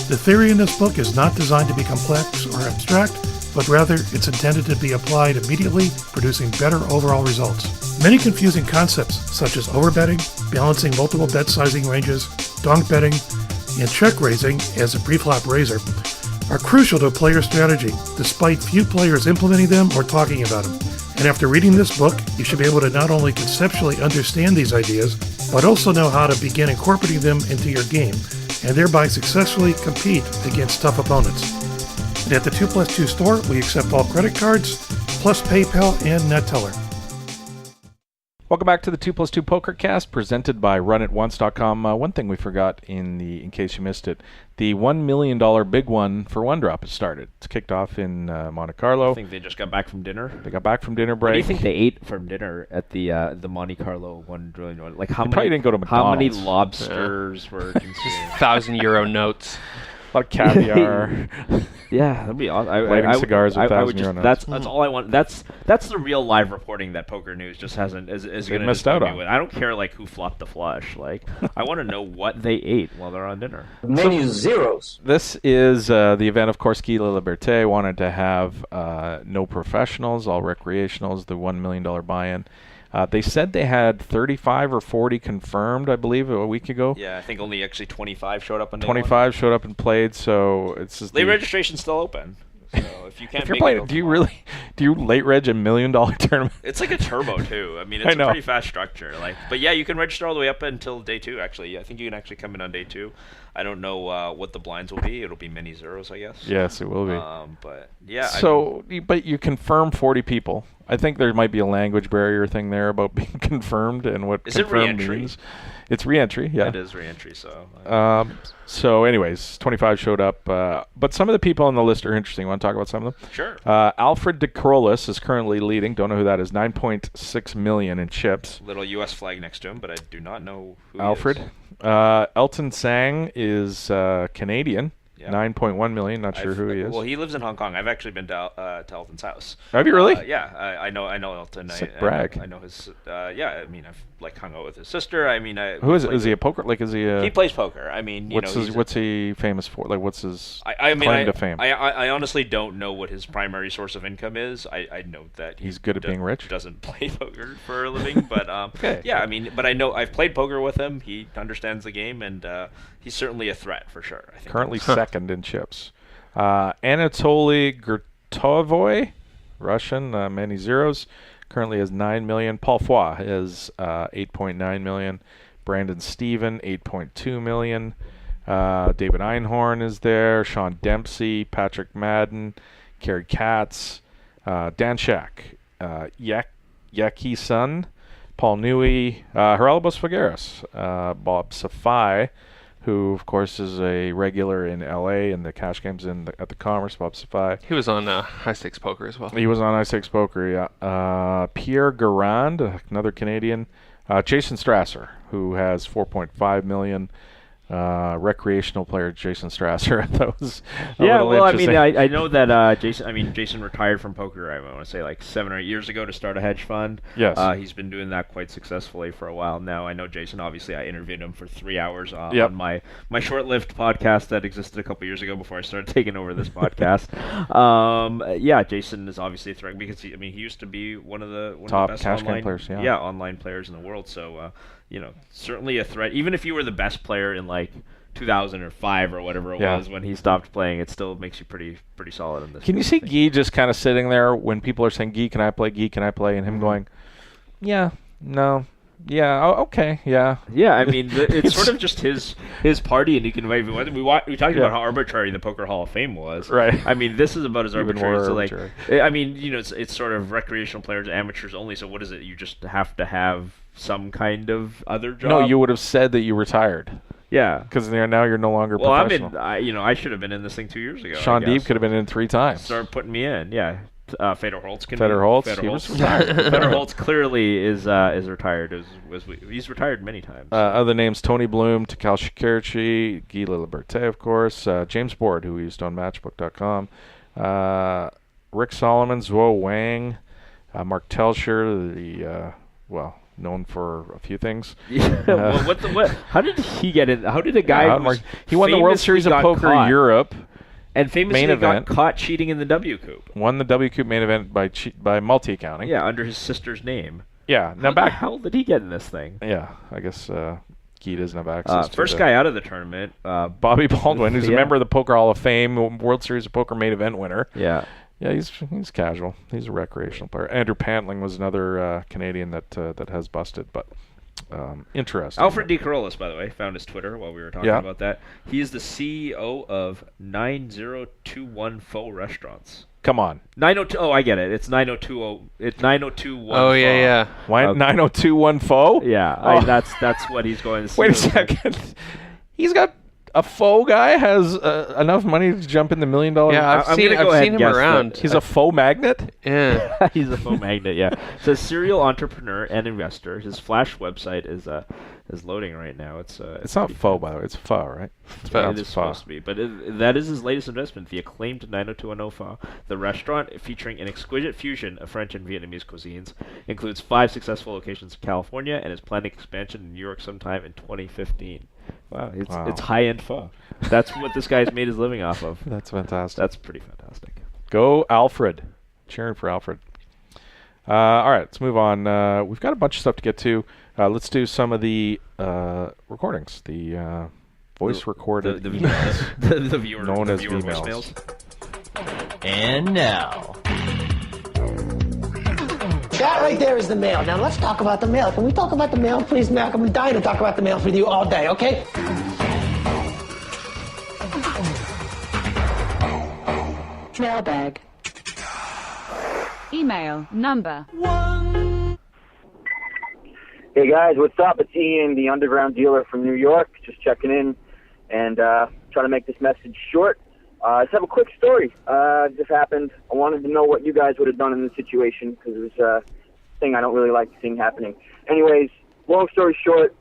K: The theory in this book is not designed to be complex or abstract, but rather it's intended to be applied immediately, producing better overall results. Many confusing concepts such as overbetting, balancing multiple bet sizing ranges, donk betting, and check raising as a pre-flop raiser are crucial to a player's strategy, despite few players implementing them or talking about them. And after reading this book, you should be able to not only conceptually understand these ideas, but also know how to begin incorporating them into your game, and thereby successfully compete against tough opponents. And at the 2+2 store, we accept all credit cards, plus PayPal and NetTeller.
B: Welcome back to the 2+2 Pokercast, presented by RunItOnce.com. One thing we forgot in case you missed it, the $1 million big one for one drop has started. It's kicked off in Monte Carlo.
E: I think they just got back from dinner.
B: They got back from dinner break.
E: What do you think they ate from dinner at the Monte Carlo $1 million? Like how
B: probably didn't go to McDonald's.
E: How many lobsters were consumed?
D: €1,000 notes.
B: A lot of caviar.
E: Yeah, that'd be awesome.
B: Lighting cigars with €1,000 notes.
E: That's all I want. That's the real live reporting that Poker News just hasn't is going to
B: missed out on.
E: With. I don't care like who flopped the flush. Like I want to know what they ate while they're on dinner.
H: Menu zeros.
B: This is the event, of course. Ski La Liberté wanted to have no professionals, all recreationals. The $1 million buy-in. They said they had 35 or 40 confirmed, I believe, a week ago.
E: Yeah, I think only actually 25 showed up on day
B: 25
E: one.
B: Showed up and played, so it's just
E: late registration's still open. So if you can't
B: if you're playing, do you late reg $1 million tournament?
E: It's like a turbo too. I mean, it's a pretty fast structure. But yeah, you can register all the way up until day 2. Actually, I think you can actually come in on day 2. I don't know what the blinds will be. It'll be many zeros, I guess.
B: Yes, it will be.
E: But yeah.
B: So, but you confirm 40 people. I think there might be a language barrier thing there about being confirmed and what confirmed means. It's re-entry, yeah.
E: It is re-entry, so.
B: So, anyways, 25 showed up. But some of the people on the list are interesting. Want to talk about some of them?
E: Sure.
B: Alfred De Crollis is currently leading. Don't know who that is. 9.6 million in chips.
E: Little U.S. flag next to him, but I do not know who
B: Alfred.
E: He is.
B: Elton Sang is Canadian. Yeah. 9.1 million. Not sure who he is.
E: Well, he lives in Hong Kong. I've actually been to Elton's house.
B: Have you really?
E: Yeah, I know Elton.
B: Sick brag.
E: I know his. Yeah, I mean, I've hung out with his sister. I mean,
B: who is it? Is he a poker? Like, is he a?
E: He plays poker. I mean,
B: what's he famous for? Like, what's his
E: claim
B: to fame?
E: I honestly don't know what his primary source of income is. I know that
B: he's good at being rich.
E: Doesn't play poker for a living, but
B: okay.
E: Yeah, I mean, but I know I've played poker with him. He understands the game, and he's certainly a threat for sure. I think
B: currently second in chips. Anatoly Gurtovoy, Russian, many zeros. Currently has 9 million. Paul Foy is 8.9 million. Brandon Steven, 8.2 million. David Einhorn is there. Sean Dempsey, Patrick Madden, Kerry Katz, Dan Shack, Yaki Sun, Paul Newey, Geraldo Figueres, Bob Safai, who, of course, is a regular in L.A. and the cash games at the Commerce, Bob Safai.
D: He was on High Stakes Poker as well.
B: He was on High Stakes Poker, yeah. Pierre Garand, another Canadian. Jason Strasser, who has 4.5 million. Recreational player Jason Strasser. That was
E: I know that Jason retired from poker. I want to say like 7 or 8 years ago to start a hedge fund.
B: Yes,
E: he's been doing that quite successfully for a while now. I know Jason. Obviously, I interviewed him for 3 hours on my short-lived podcast that existed a couple years ago before I started taking over this podcast. Jason is obviously a threat because he used to be one of the
B: top
E: best
B: cash
E: online
B: game players.
E: online players in the world. So. Certainly a threat. Even if you were the best player in like 2005 or whatever it was when he stopped playing, it still makes you pretty solid in this.
B: Can you see Guy just kind of sitting there when people are saying, Guy, can I play? Guy, can I play? And him going, yeah, no, Yeah. Oh, okay. Yeah.
E: Yeah. I mean, it's sort of just his party, and he can invite everyone. We talked about how arbitrary the Poker Hall of Fame was.
B: Right.
E: I mean, this is about as
B: Even
E: arbitrary as
B: more
E: like. I mean, it's sort of recreational players, amateurs only. So what is it? You just have to have some kind of other job.
B: No, you would have said that you retired.
E: Yeah,
B: because now you're no longer professional.
E: I should have been in this thing 2 years ago.
B: Sean Deeb could have been in 3 times.
E: Start putting me in, yeah. Fedor Holtz can
B: Fedor Holtz, he was retired.
E: Fedor Holtz clearly is retired. He's retired many times.
B: Other names: Tony Bloom, Takal Shikirchi, Guy Liliberte, of course, James Board, who we used on Matchbook.com, Rick Solomon, Zuo Wang, Mark Telscher, known for a few things.
E: Yeah. How did he get in? How did a guy
B: he won the World Series of Poker Europe
E: and famously got caught cheating in the W Coupe?
B: Won the W Coupe main event by multi-accounting.
E: Yeah, under his sister's name.
B: Yeah.
E: How the hell did he get in this thing?
B: Yeah, I guess Guy doesn't have access to
E: first guy out of the tournament.
B: Bobby Baldwin, who's a member of the Poker Hall of Fame, World Series of Poker main event winner.
E: Yeah.
B: Yeah, he's casual. He's a recreational player. Andrew Pantling was another Canadian that has busted, but interesting.
E: Alfred D. Carolus, by the way, found his Twitter while we were talking about that. He is the CEO of 9021 Faux Restaurants.
B: Come on.
E: 902. Oh, I get it. It's 9020. It's 9021.
D: Oh yeah.
B: Why 9021 Faux?
E: Yeah, that's what he's going to say.
B: Wait a second. He's got a faux guy has enough money to jump in the $1 million.
D: Yeah, I've seen him around.
B: He's a faux magnet?
D: Yeah.
E: He's a faux magnet, yeah. So serial entrepreneur and investor. His Flash website is loading right now. It's
B: not faux, by the way. It's pho, right?
E: It is supposed to be. But that is his latest investment, the acclaimed 90210 Pho. The restaurant, featuring an exquisite fusion of French and Vietnamese cuisines, includes 5 successful locations in California and is planning expansion in New York sometime in 2015. Wow, it's high-end pho. That's what this guy's made his living off of.
B: That's fantastic.
E: That's pretty fantastic.
B: Go Alfred. Cheering for Alfred. All right, let's move on. We've got a bunch of stuff to get to. Let's do some of the recordings, the voice-recorded
E: emails. the viewer
B: known as
E: viewer
B: emails.
L: And now...
M: That right there is the mail. Now let's talk about the mail. Can we talk about the mail, please, Malcolm? I'm dying to talk about the mail with you all day, okay?
N: Mailbag. Email number 1.
O: Hey guys, what's up? It's Ian, the underground dealer from New York. Just checking in and trying to make this message short. I just have a quick story. This happened. I wanted to know what you guys would have done in this situation because it was a thing I don't really like seeing happening. Anyways, long story short,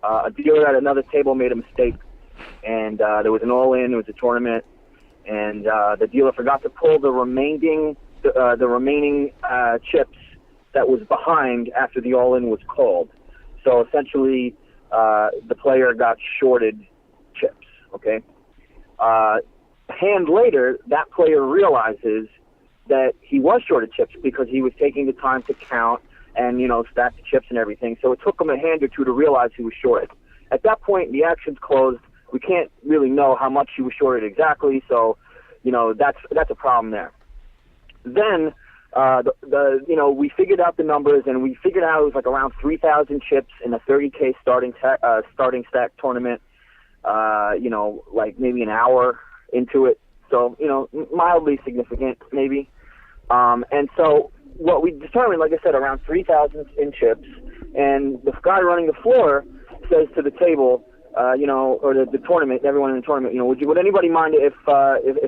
O: a dealer at another table made a mistake, and there was an all-in. It was a tournament, and the dealer forgot to pull the remaining chips that was behind after the all-in was called. So essentially, the player got shorted chips. Okay. A hand later, that player realizes that he was short of chips because he was taking the time to count and, stack the chips and everything. So it took him a hand or two to realize he was shorted. At that point, the action's closed. We can't really know how much he was shorted exactly, so, that's a problem there. Then, we figured out the numbers, and we figured out it was like around 3,000 chips in a 30K starting stack tournament, like maybe an hour into it, so mildly significant maybe. And so what we determined, like I said, around 3,000 in chips, and the guy running the floor says to the table, or the tournament, everyone in the tournament, would anybody mind if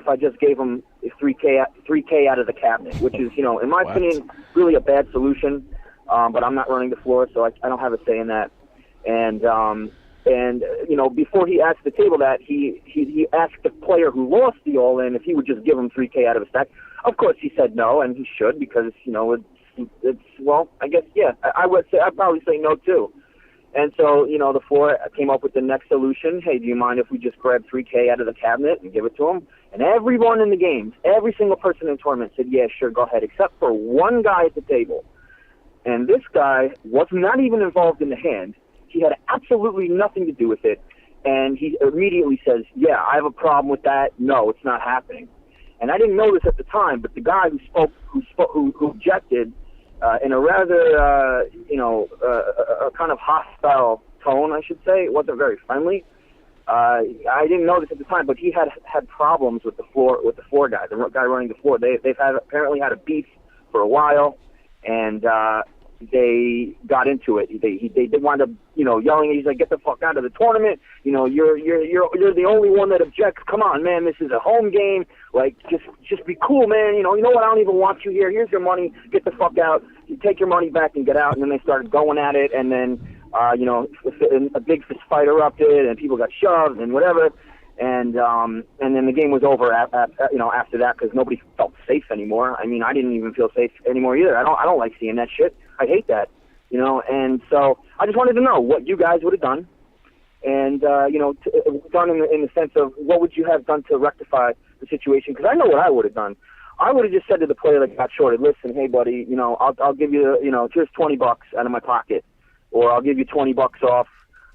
O: I just gave him 3K out of the cabinet, which is, in my opinion, really a bad solution. But I'm not running the floor, so I don't have a say in that. And before he asked the table that, he asked the player who lost the all-in if he would just give him 3K out of a stack. Of course, he said no, and he should because, it's well, I guess, yeah, I'd probably say no, too. And so, the floor came up with the next solution. Hey, do you mind if we just grab 3K out of the cabinet and give it to him? And everyone in the games, every single person in the tournament said, yeah, sure, go ahead, except for one guy at the table. And this guy was not even involved in the hand. He had absolutely nothing to do with it, and he immediately says, yeah, I have a problem with that. No, it's not happening. And I didn't know this at the time, but the guy who objected in a rather, a kind of hostile tone, I should say. It wasn't very friendly. I didn't know this at the time, but he had problems with the floor guy, the guy running the floor. They've apparently had a beef for a while, and they got into it. They wound up, yelling. He's like, "Get the fuck out of the tournament! You're the only one that objects. Come on, man, this is a home game. Like, just be cool, man. You know what? I don't even want you here. Here's your money. Get the fuck out. You take your money back and get out." And then they started going at it, and then a big fist fight erupted, and people got shoved and whatever. And then the game was over after that, because nobody felt safe anymore. I mean, I didn't even feel safe anymore either. I don't like seeing that shit. I hate that, And so I just wanted to know what you guys would have done, and done in the sense of what would you have done to rectify the situation? Because I know what I would have done. I would have just said to the player that got shorted, "Listen, hey buddy, I'll give you here's $20 out of my pocket, or I'll give you $20 off.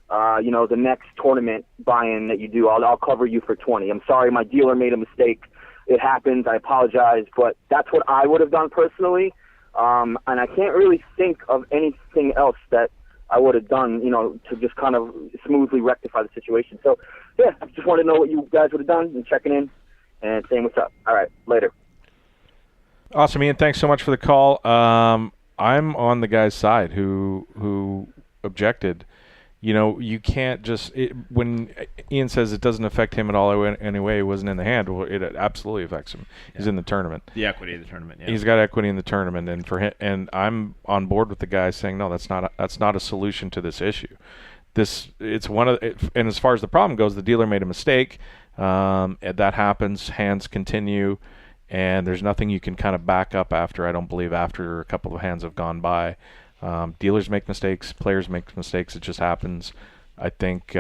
O: The next tournament buy-in that you do, I'll cover you for 20. I'm sorry, my dealer made a mistake. It happens. I apologize." But that's what I would have done personally. And I can't really think of anything else that I would have done, to just kind of smoothly rectify the situation. So, yeah, I just wanted to know what you guys would have done and checking in and saying what's up. All right, later.
B: Awesome, Ian. Thanks so much for the call. I'm on the guy's side who objected. You can't just when Ian says it doesn't affect him at all anyway, it wasn't in the hand. Well, it absolutely affects him. Yeah. He's in the tournament.
E: The equity of the tournament. Yeah.
B: He's got equity in the tournament, and for him, and I'm on board with the guy saying no, that's not a solution to this issue. It's one of and as far as the problem goes, the dealer made a mistake. That happens. Hands continue, and there's nothing you can kind of back up after. I don't believe after a couple of hands have gone by. Dealers make mistakes, players make mistakes. It just happens. I think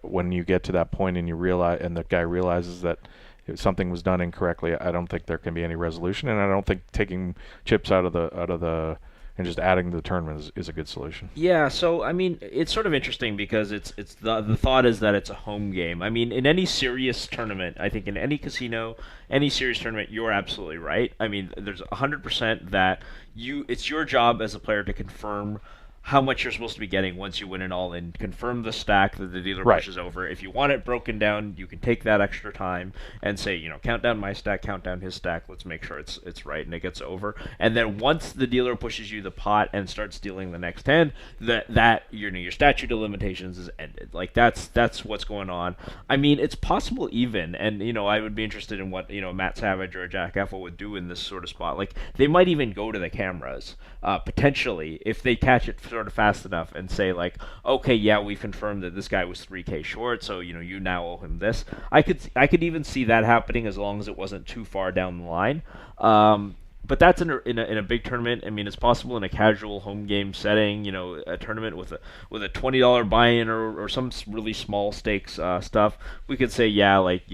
B: when you get to that point and you realize, and the guy realizes that if something was done incorrectly, I don't think there can be any resolution, and I don't think taking chips out of the and just adding to the tournament is a good solution.
E: Yeah, so I mean, it's sort of interesting because it's the thought is that it's a home game. I mean, in any serious tournament, I think in any casino, any serious tournament, you're absolutely right. I mean, there's 100% that it's your job as a player to confirm how much you're supposed to be getting once you win it all and confirm the stack that the dealer pushes over. If you want it broken down, you can take that extra time and say, count down my stack, count down his stack, let's make sure it's right, and it gets over. And then once the dealer pushes you the pot and starts dealing the next hand, that your statute of limitations is ended. Like that's what's going on. I mean, it's possible even, and I would be interested in what Matt Savage or Jack Effel would do in this sort of spot. Like they might even go to the cameras potentially if they catch it sort of fast enough and say like, okay, yeah, we've confirmed that this guy was 3K short, so you now owe him this. I could even see that happening as long as it wasn't too far down the line. But that's in a big tournament. I mean, it's possible in a casual home game setting, a tournament with a $20 buy-in or some really small stakes stuff. We could say, yeah, like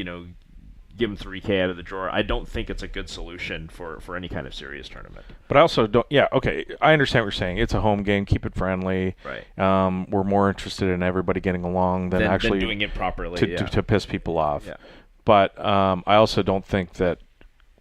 E: give him 3K out of the drawer. I don't think it's a good solution for any kind of serious tournament.
B: But I also don't. Yeah, okay. I understand what you're saying. It's a home game. Keep it friendly.
E: Right.
B: We're more interested in everybody getting along than actually
E: doing it properly
B: to piss people off.
E: Yeah.
B: But I also don't think that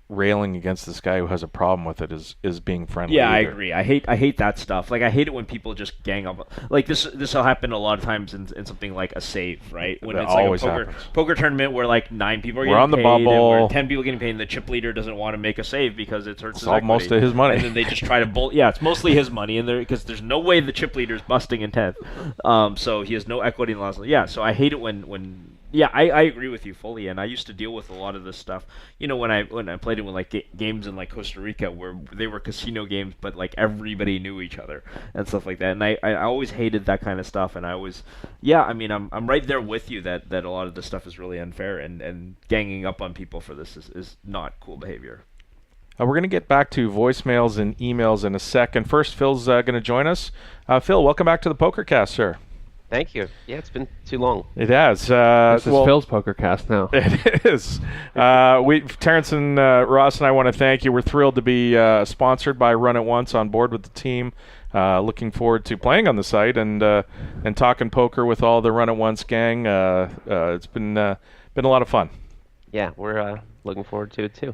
B: railing against this guy who has a problem with it is being friendly.
E: Yeah,
B: either.
E: I agree. I hate that stuff. Like I hate it when people just gang up. Like this will happen a lot of times in something like a save, right? When
B: that
E: it's like
B: always
E: a poker tournament where like 9 people are
B: We're on the
E: getting paid,
B: bubble.
E: and 10 people getting paid, and the chip leader doesn't want to make a save because it hurts his
B: all
E: equity.
B: most of his money.
E: And then they just try to yeah, it's mostly his money, and because there's no way the chip leader is busting in 10th. So he has no equity in the last. Yeah, so I hate it when. Yeah, I agree with you fully, and I used to deal with a lot of this stuff. When I played it with like games in like Costa Rica where they were casino games, but like everybody knew each other and stuff like that. And I always hated that kind of stuff, and I always, I mean, I'm right there with you that a lot of this stuff is really unfair, and ganging up on people for this is not cool behavior.
B: We're going to get back to voicemails and emails in a second. First, Phil's going to join us. Phil, welcome back to the Pokercast, sir.
P: Thank you. Yeah, it's been too long.
B: It has.
D: This is Phil's Pokercast now.
B: It is. Terrence and Ross and I want to thank you. We're thrilled to be sponsored by Run It Once, on board with the team. Looking forward to playing on the site and talking poker with all the Run It Once gang. It's been a lot of fun.
P: Yeah, we're looking forward to it too.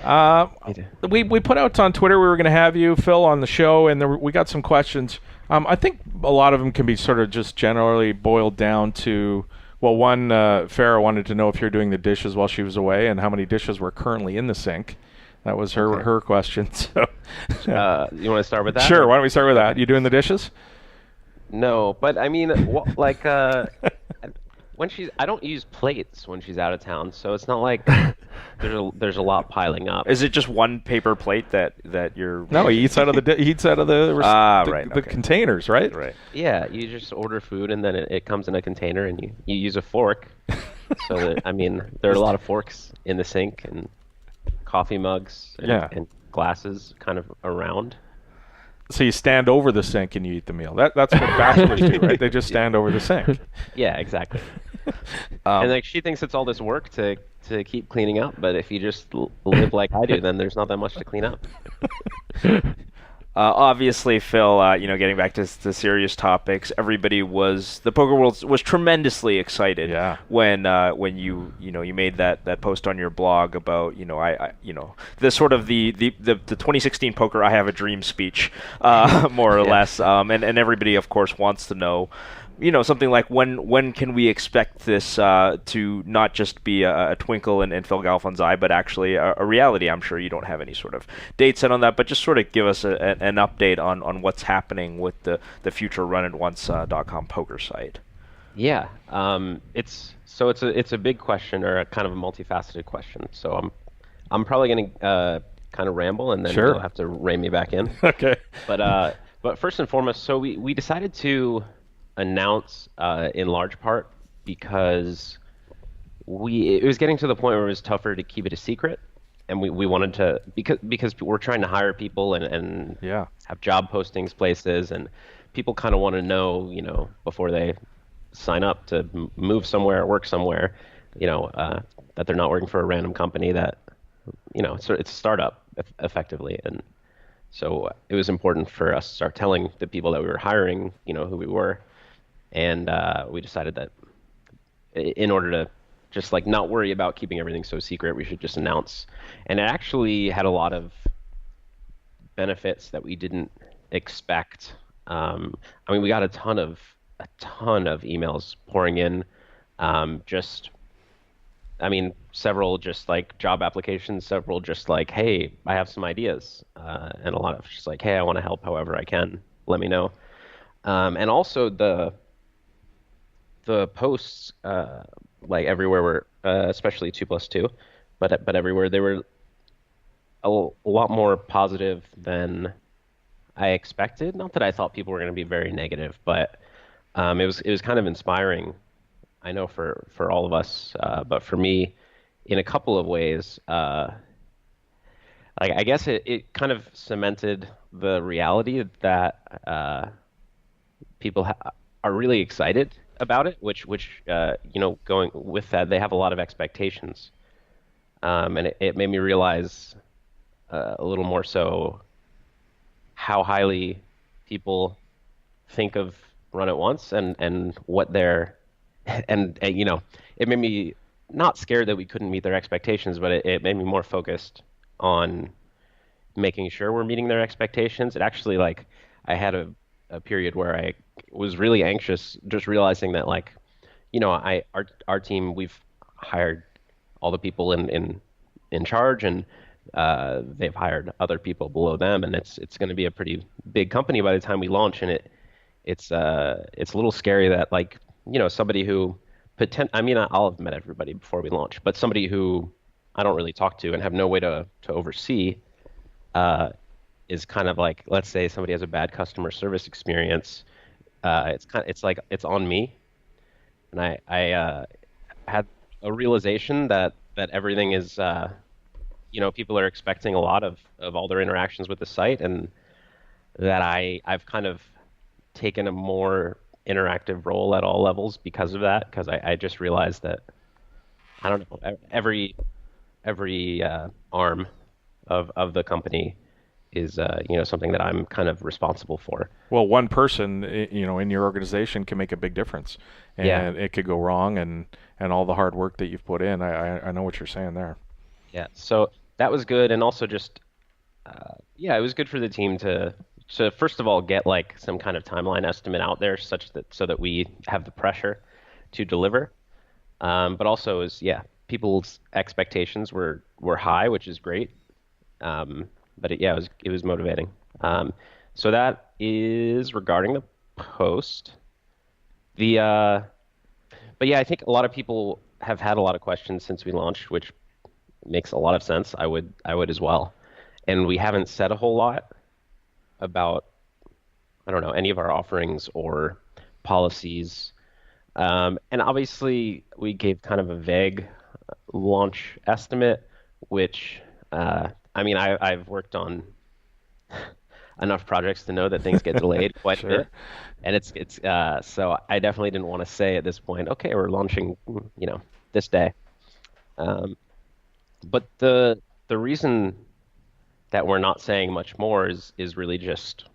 B: We put out on Twitter we were going to have you, Phil, on the show, and we got some questions. I think a lot of them can be sort of just generally boiled down to, well, one, Farrah wanted to know if you're doing the dishes while she was away and how many dishes were currently in the sink. That was her question. So,
P: you want to start with that?
B: Sure, why don't we start with that? You doing the dishes?
P: No, but I mean, when I don't use plates when she's out of town, so it's not like there's a lot piling up.
E: Is it just one paper plate that you're?
B: No, he eats out of the containers, right?
E: Right.
P: Yeah, you just order food and then it comes in a container and you use a fork. So that, I mean, there are a lot of forks in the sink and coffee mugs and glasses kind of around.
B: So you stand over the sink and you eat the meal. That's what bachelors do, right? They just stand over the sink.
P: Yeah, exactly. And like she thinks it's all this work to keep cleaning up, but if you just live like I do, then there's not that much to clean up.
E: Obviously, Phil, getting back to the serious topics, the poker world was tremendously excited when you made that post on your blog about the sort of the 2016 poker I have a dream speech, more or less, and everybody of course wants to know. Something like when can we expect this to not just be a twinkle in Phil Galfond's eye, but actually a reality? I'm sure you don't have any sort of date set on that, but just sort of give us an update on what's happening with the future RunItOnce.com poker site.
P: Yeah, it's a big question, or a kind of a multifaceted question. So I'm probably going to kind of ramble, and then you'll have to rein me back in.
B: Okay.
P: But first and foremost, so we decided to announce in large part because it was getting to the point where it was tougher to keep it a secret, and we wanted to because we're trying to hire people and have job postings places, and people kind of want to know before they sign up to move somewhere or work somewhere, that they're not working for a random company that it's a startup effectively. And so it was important for us to start telling the people that we were hiring who we were. And we decided that in order to just like not worry about keeping everything so secret, we should just announce. And it actually had a lot of benefits that we didn't expect. We got a ton of emails pouring in. Several just like job applications, several just like, hey, I have some ideas, and a lot of just like, hey, I want to help however I can. Let me know. And also the posts, like everywhere were, especially 2+2, but everywhere they were a lot more positive than I expected. Not that I thought people were going to be very negative, but it was kind of inspiring. I know for all of us, but for me, in a couple of ways, I guess it kind of cemented the reality that people are really excited about it, which going with that, they have a lot of expectations, and it made me realize a little more so how highly people think of Run It Once and what they're and it made me not scared that we couldn't meet their expectations, but it made me more focused on making sure we're meeting their expectations. It actually, like, I had a period where I was really anxious, just realizing that, like, our team, we've hired all the people in charge, and they've hired other people below them, and it's going to be a pretty big company by the time we launch, and it's a little scary that, like, somebody who I'll have met everybody before we launch, but somebody who I don't really talk to and have no way to oversee is kind of like, let's say somebody has a bad customer service experience. It's on me, and I had a realization that everything is people are expecting a lot of all their interactions with the site, and that I've kind of taken a more interactive role at all levels because of that, because I just realized that, I don't know, every arm of the company is something that I'm kind of responsible for.
B: Well, one person in your organization can make a big difference, and it could go wrong, and all the hard work that you've put in. I know what you're saying there.
P: Yeah. So that was good, and also just it was good for the team to first of all get like some kind of timeline estimate out there, so that we have the pressure to deliver. But also people's expectations were high, which is great. But it was motivating. So that is regarding the post. But yeah, I think a lot of people have had a lot of questions since we launched, which makes a lot of sense. I would as well. And we haven't said a whole lot about, I don't know, any of our offerings or policies. And obviously, we gave kind of a vague launch estimate, which, I've worked on enough projects to know that things get delayed quite a bit. And it's so I definitely didn't want to say at this point, okay, we're launching, this day. But the reason that we're not saying much more is really just,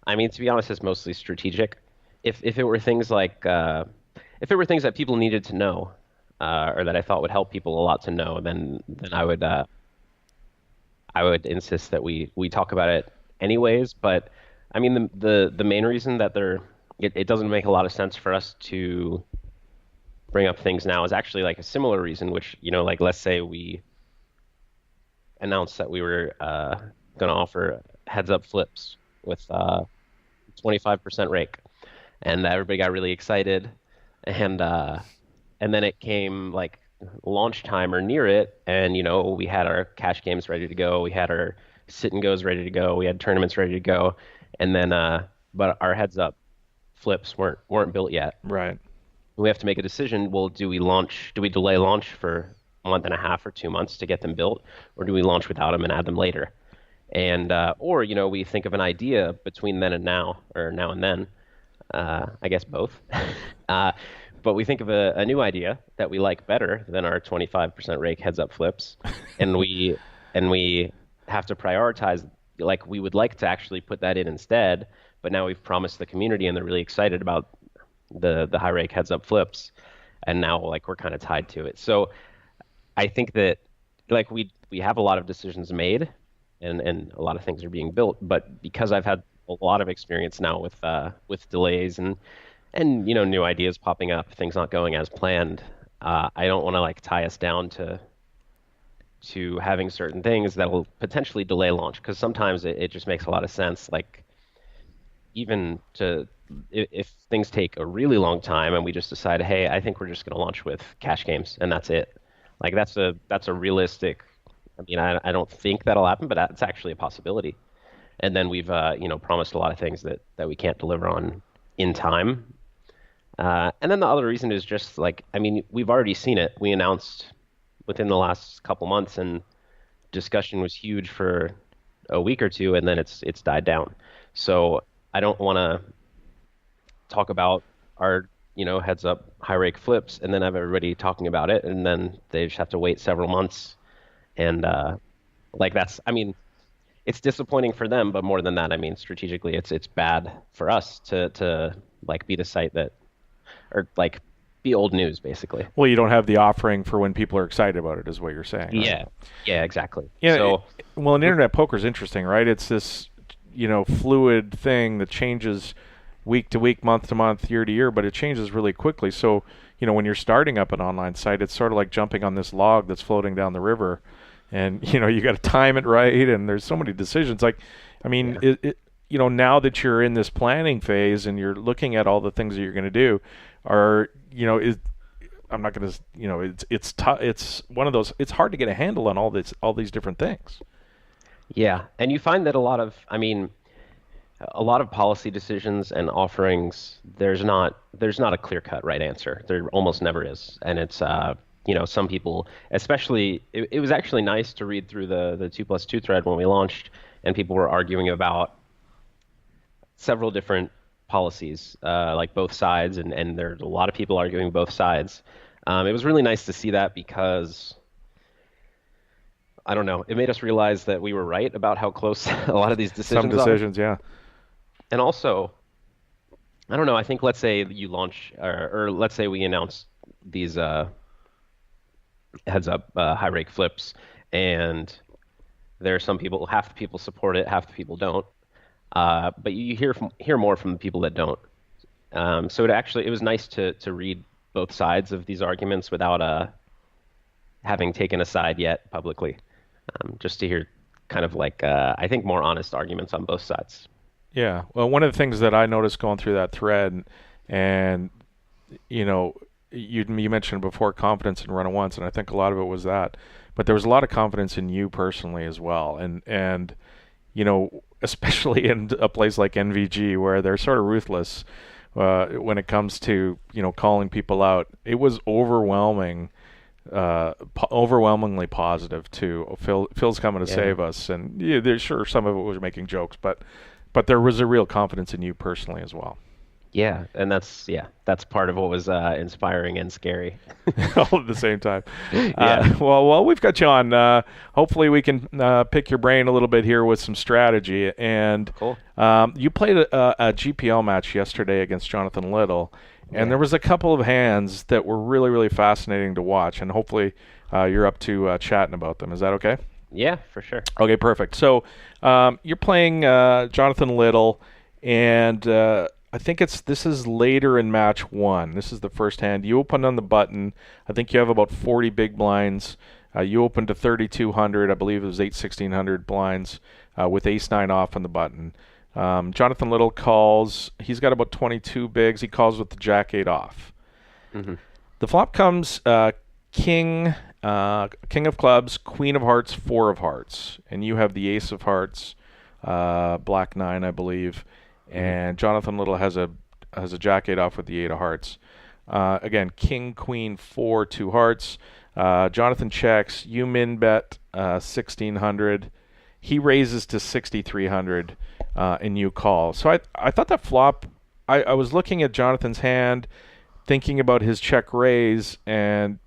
P: to be honest, it's mostly strategic. If it were things like, if it were things that people needed to know, or that I thought would help people a lot to know, then I would insist that we talk about it anyways. But the main reason that it doesn't make a lot of sense for us to bring up things now is actually like a similar reason, which, like let's say we announced that we were going to offer heads-up flips with 25% rake, and everybody got really excited, and then it came like launch time or near it, and we had our cash games ready to go, we had our sit and goes ready to go, we had tournaments ready to go, and then but our heads-up flips weren't built yet.
B: Right.
P: We have to make a decision. Well, do we delay launch for a month and a half or 2 months to get them built, or do we launch without them and add them later? And or we think of an idea between then and now, or now and then. I guess both. But we think of a new idea that we like better than our 25% rake heads-up flips, and we have to prioritize. Like, we would like to actually put that in instead, but now we've promised the community, and they're really excited about the high rake heads-up flips, and now like we're kind of tied to it. So I think that like we have a lot of decisions made, and a lot of things are being built, but because I've had a lot of experience now with delays and new ideas popping up, things not going as planned, I don't want to like tie us down to having certain things that will potentially delay launch, because sometimes it just makes a lot of sense. Like, even if things take a really long time and we just decide, hey, I think we're just going to launch with cash games and that's it. Like, that's a realistic. I don't think that'll happen, but that's actually a possibility. And then we've promised a lot of things that we can't deliver on in time. And then the other reason is just like, we've already seen it. We announced within the last couple months, and discussion was huge for a week or two, and then it's died down. So I don't want to talk about our heads up high rake flips and then have everybody talking about it, and then they just have to wait several months, and that's it's disappointing for them, but more than that, strategically it's bad for us to like be the site that, or like be old news basically.
B: Well, you don't have the offering for when people are excited about it, is what you're saying, right?
P: Yeah, exactly.
B: Yeah.
P: So,
B: and internet poker is interesting, right? It's this fluid thing that changes week to week, month to month, year to year, but it changes really quickly. So, when you're starting up an online site, it's sort of like jumping on this log that's floating down the river, and you got to time it right, and there's so many decisions. Like, now that you're in this planning phase and you're looking at all the things that you're going to do, I'm not going to, it's one of those. It's hard to get a handle on all these different things.
P: Yeah, and you find that a lot of policy decisions and offerings, there's not a clear-cut right answer. There almost never is, and it's some people, especially, it was actually nice to read through the 2+2 thread when we launched, and people were arguing about several different policies, like both sides, and there's a lot of people arguing both sides. It was really nice to see that, because I don't know, it made us realize that we were right about how close a lot of these decisions are.
B: Some decisions, yeah.
P: And also, I don't know, I think let's say you launch, or let's say we announce these heads up high rake flips, and There are some people, half the people support it, half the people don't. But you hear more from the people that don't. So it was nice to read both sides of these arguments without having taken a side yet publicly, just to hear kind of like I think more honest arguments on both sides.
B: Yeah. Well, one of the things that I noticed going through that thread, and you mentioned before confidence in run it once, and I think a lot of it was that, but there was a lot of confidence in you personally as well, and especially in a place like NVG where they're sort of ruthless when it comes to calling people out. It was overwhelmingly positive too. Phil's coming to save us, and there's sure some of it was making jokes, but there was a real confidence in you personally as well.
P: Yeah, and that's part of what was inspiring and scary
B: all at the same time. Well, we've got you on. Hopefully, we can pick your brain a little bit here with some strategy. And
P: cool.
B: You played a GPL match yesterday against Jonathan Little, and there was a couple of hands that were really, really fascinating to watch. And hopefully, you're up to chatting about them. Is that okay?
P: Yeah, for sure.
B: Okay, perfect. So you're playing Jonathan Little, and I think this is later in match 1. This is the first hand. You open on the button. I think you have about 40 big blinds. You open to 3,200. I believe it was 1,600 blinds with ace-9 off on the button. Jonathan Little calls. He's got about 22 bigs. He calls with the jack-8 off.
P: Mm-hmm.
B: The flop comes king of clubs, queen of hearts, 4 of hearts. And you have the ace of hearts, black 9, I believe. And Jonathan Little has a jack-8 off with the 8 of hearts. Again, king, queen, 4, 2 hearts. Jonathan checks. You min bet 1,600. He raises to 6,300, and you call. So I thought that flop. I was looking at Jonathan's hand, thinking about his check raise, and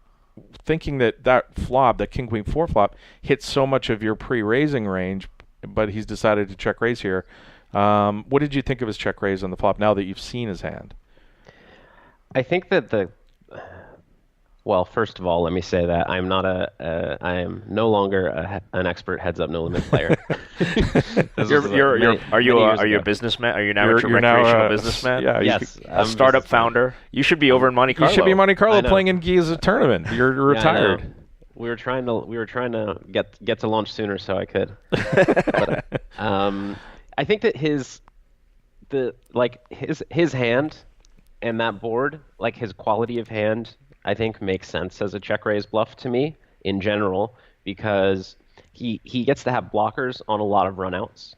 B: thinking that flop, that king, queen, 4 flop, hit so much of your pre-raising range, but he's decided to check raise here. What did you think of his check raise on the flop now that you've seen his hand?
P: I think that well, first of all, let me say that I'm not I am no longer an expert heads up no limit player.
E: Are you a businessman? Are you an amateur recreational businessman?
B: Yeah.
E: Yes. A startup founder. You should be over in Monte Carlo.
B: You should be in Monte Carlo playing in Giza tournament. You're retired.
P: Yeah, we were trying to get to launch sooner so I could. But, I think that his hand and that board, like his quality of hand, I think makes sense as a check raise bluff to me in general, because he gets to have blockers on a lot of runouts.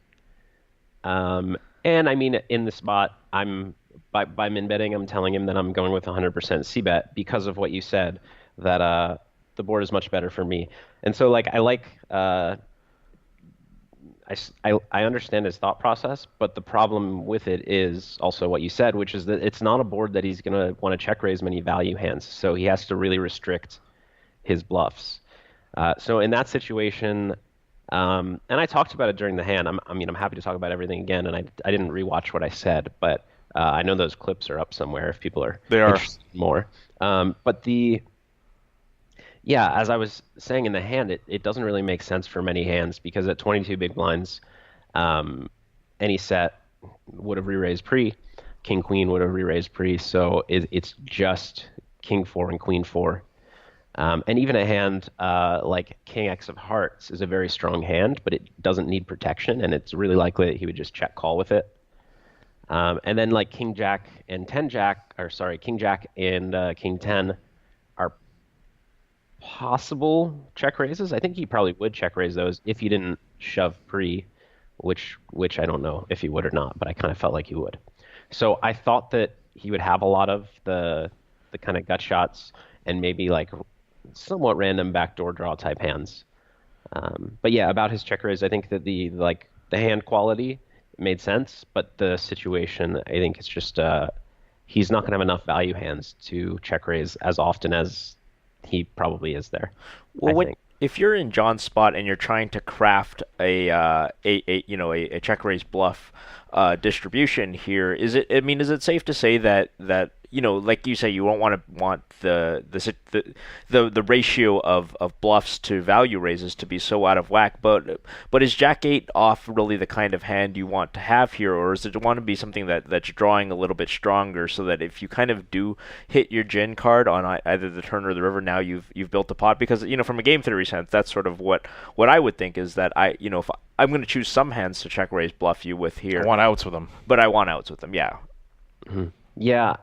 P: And I mean, in the spot, I'm by min betting, I'm telling him that I'm going with 100% C bet because of what you said, that the board is much better for me. And so I understand his thought process, but the problem with it is also what you said, which is that it's not a board that he's going to want to check raise many value hands. So he has to really restrict his bluffs. So in that situation, and I talked about it during the hand. I'm happy to talk about everything again, and I didn't rewatch what I said, but I know those clips are up somewhere if people are interested more. But as I was saying in the hand, it doesn't really make sense for many hands, because at 22 big blinds, any set would have re-raised pre, king queen would have re-raised pre, so it's just king 4 and queen 4. And even a hand like king x of hearts is a very strong hand, but it doesn't need protection, and it's really likely that he would just check call with it. And then like king jack and king jack and king 10 are possible check raises. I think he probably would check raise those if he didn't shove pre, which I don't know if he would or not, but I kind of felt like he would. So I thought that he would have a lot of the kind of gut shots and maybe like somewhat random backdoor draw type hands. But yeah, about his check raise, I think that the hand quality made sense, but the situation, I think it's just he's not going to have enough value hands to check raise as often as he probably is there.
E: Well, if you're in John's spot and you're trying to craft a check raise bluff distribution here, is it safe to say that like you say, you won't want the ratio of bluffs to value raises to be so out of whack. But is Jack 8 off really the kind of hand you want to have here, or is it want to be something that's drawing a little bit stronger, so that if you kind of do hit your gin card on either the turn or the river, now you've built a pot? Because from a game theory sense, that's sort of what I would think is that if I'm going to choose some hands to check raise bluff you with here.
B: I want outs with them.
E: But I want outs with them, yeah.
P: Mm-hmm. Yeah,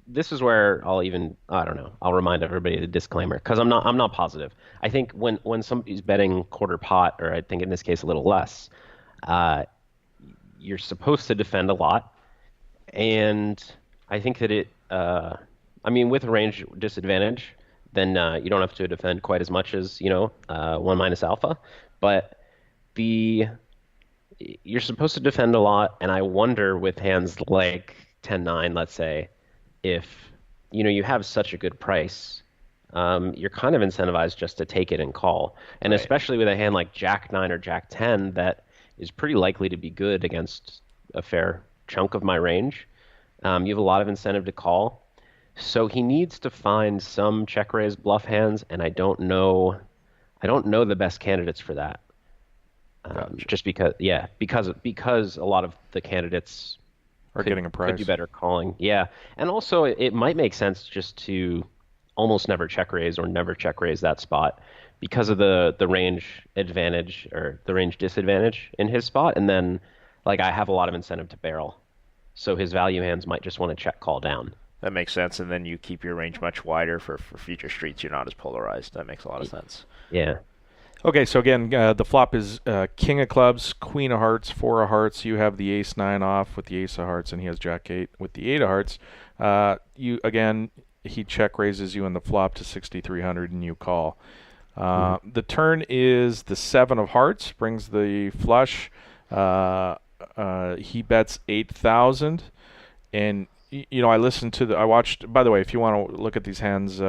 P: this is where I'll remind everybody of the disclaimer, because I'm not positive. I think when somebody's betting quarter pot, or I think in this case a little less, you're supposed to defend a lot, and I think that with a range disadvantage, then you don't have to defend quite as much as 1 minus alpha, but you're supposed to defend a lot, and I wonder with hands like 10-9, let's say, if you have such a good price, you're kind of incentivized just to take it and call. And right. Especially with a hand like Jack 9 or Jack 10 that is pretty likely to be good against a fair chunk of my range, you have a lot of incentive to call. So he needs to find some check raise bluff hands, and I don't know the best candidates for that.
B: Gotcha.
P: Just because a lot of the candidates
B: are getting a price.
P: Could do better calling. Yeah, and also it might make sense just to almost never check raise or never check raise that spot because of the range advantage or the range disadvantage in his spot, and then I have a lot of incentive to barrel, so his value hands might just want to check call down.
E: That makes sense, and then you keep your range much wider for future streets. You're not as polarized. That makes a lot of sense.
P: Yeah.
B: Okay, so again, the flop is King of Clubs, Queen of Hearts, 4 of Hearts. You have the Ace 9 off with the Ace of Hearts, and he has Jack 8 with the 8 of Hearts. He check raises you in the flop to 6,300, and you call. The turn is the 7 of Hearts, brings the flush. He bets 8,000, and I listened to I watched. By the way, if you want to look at these hands.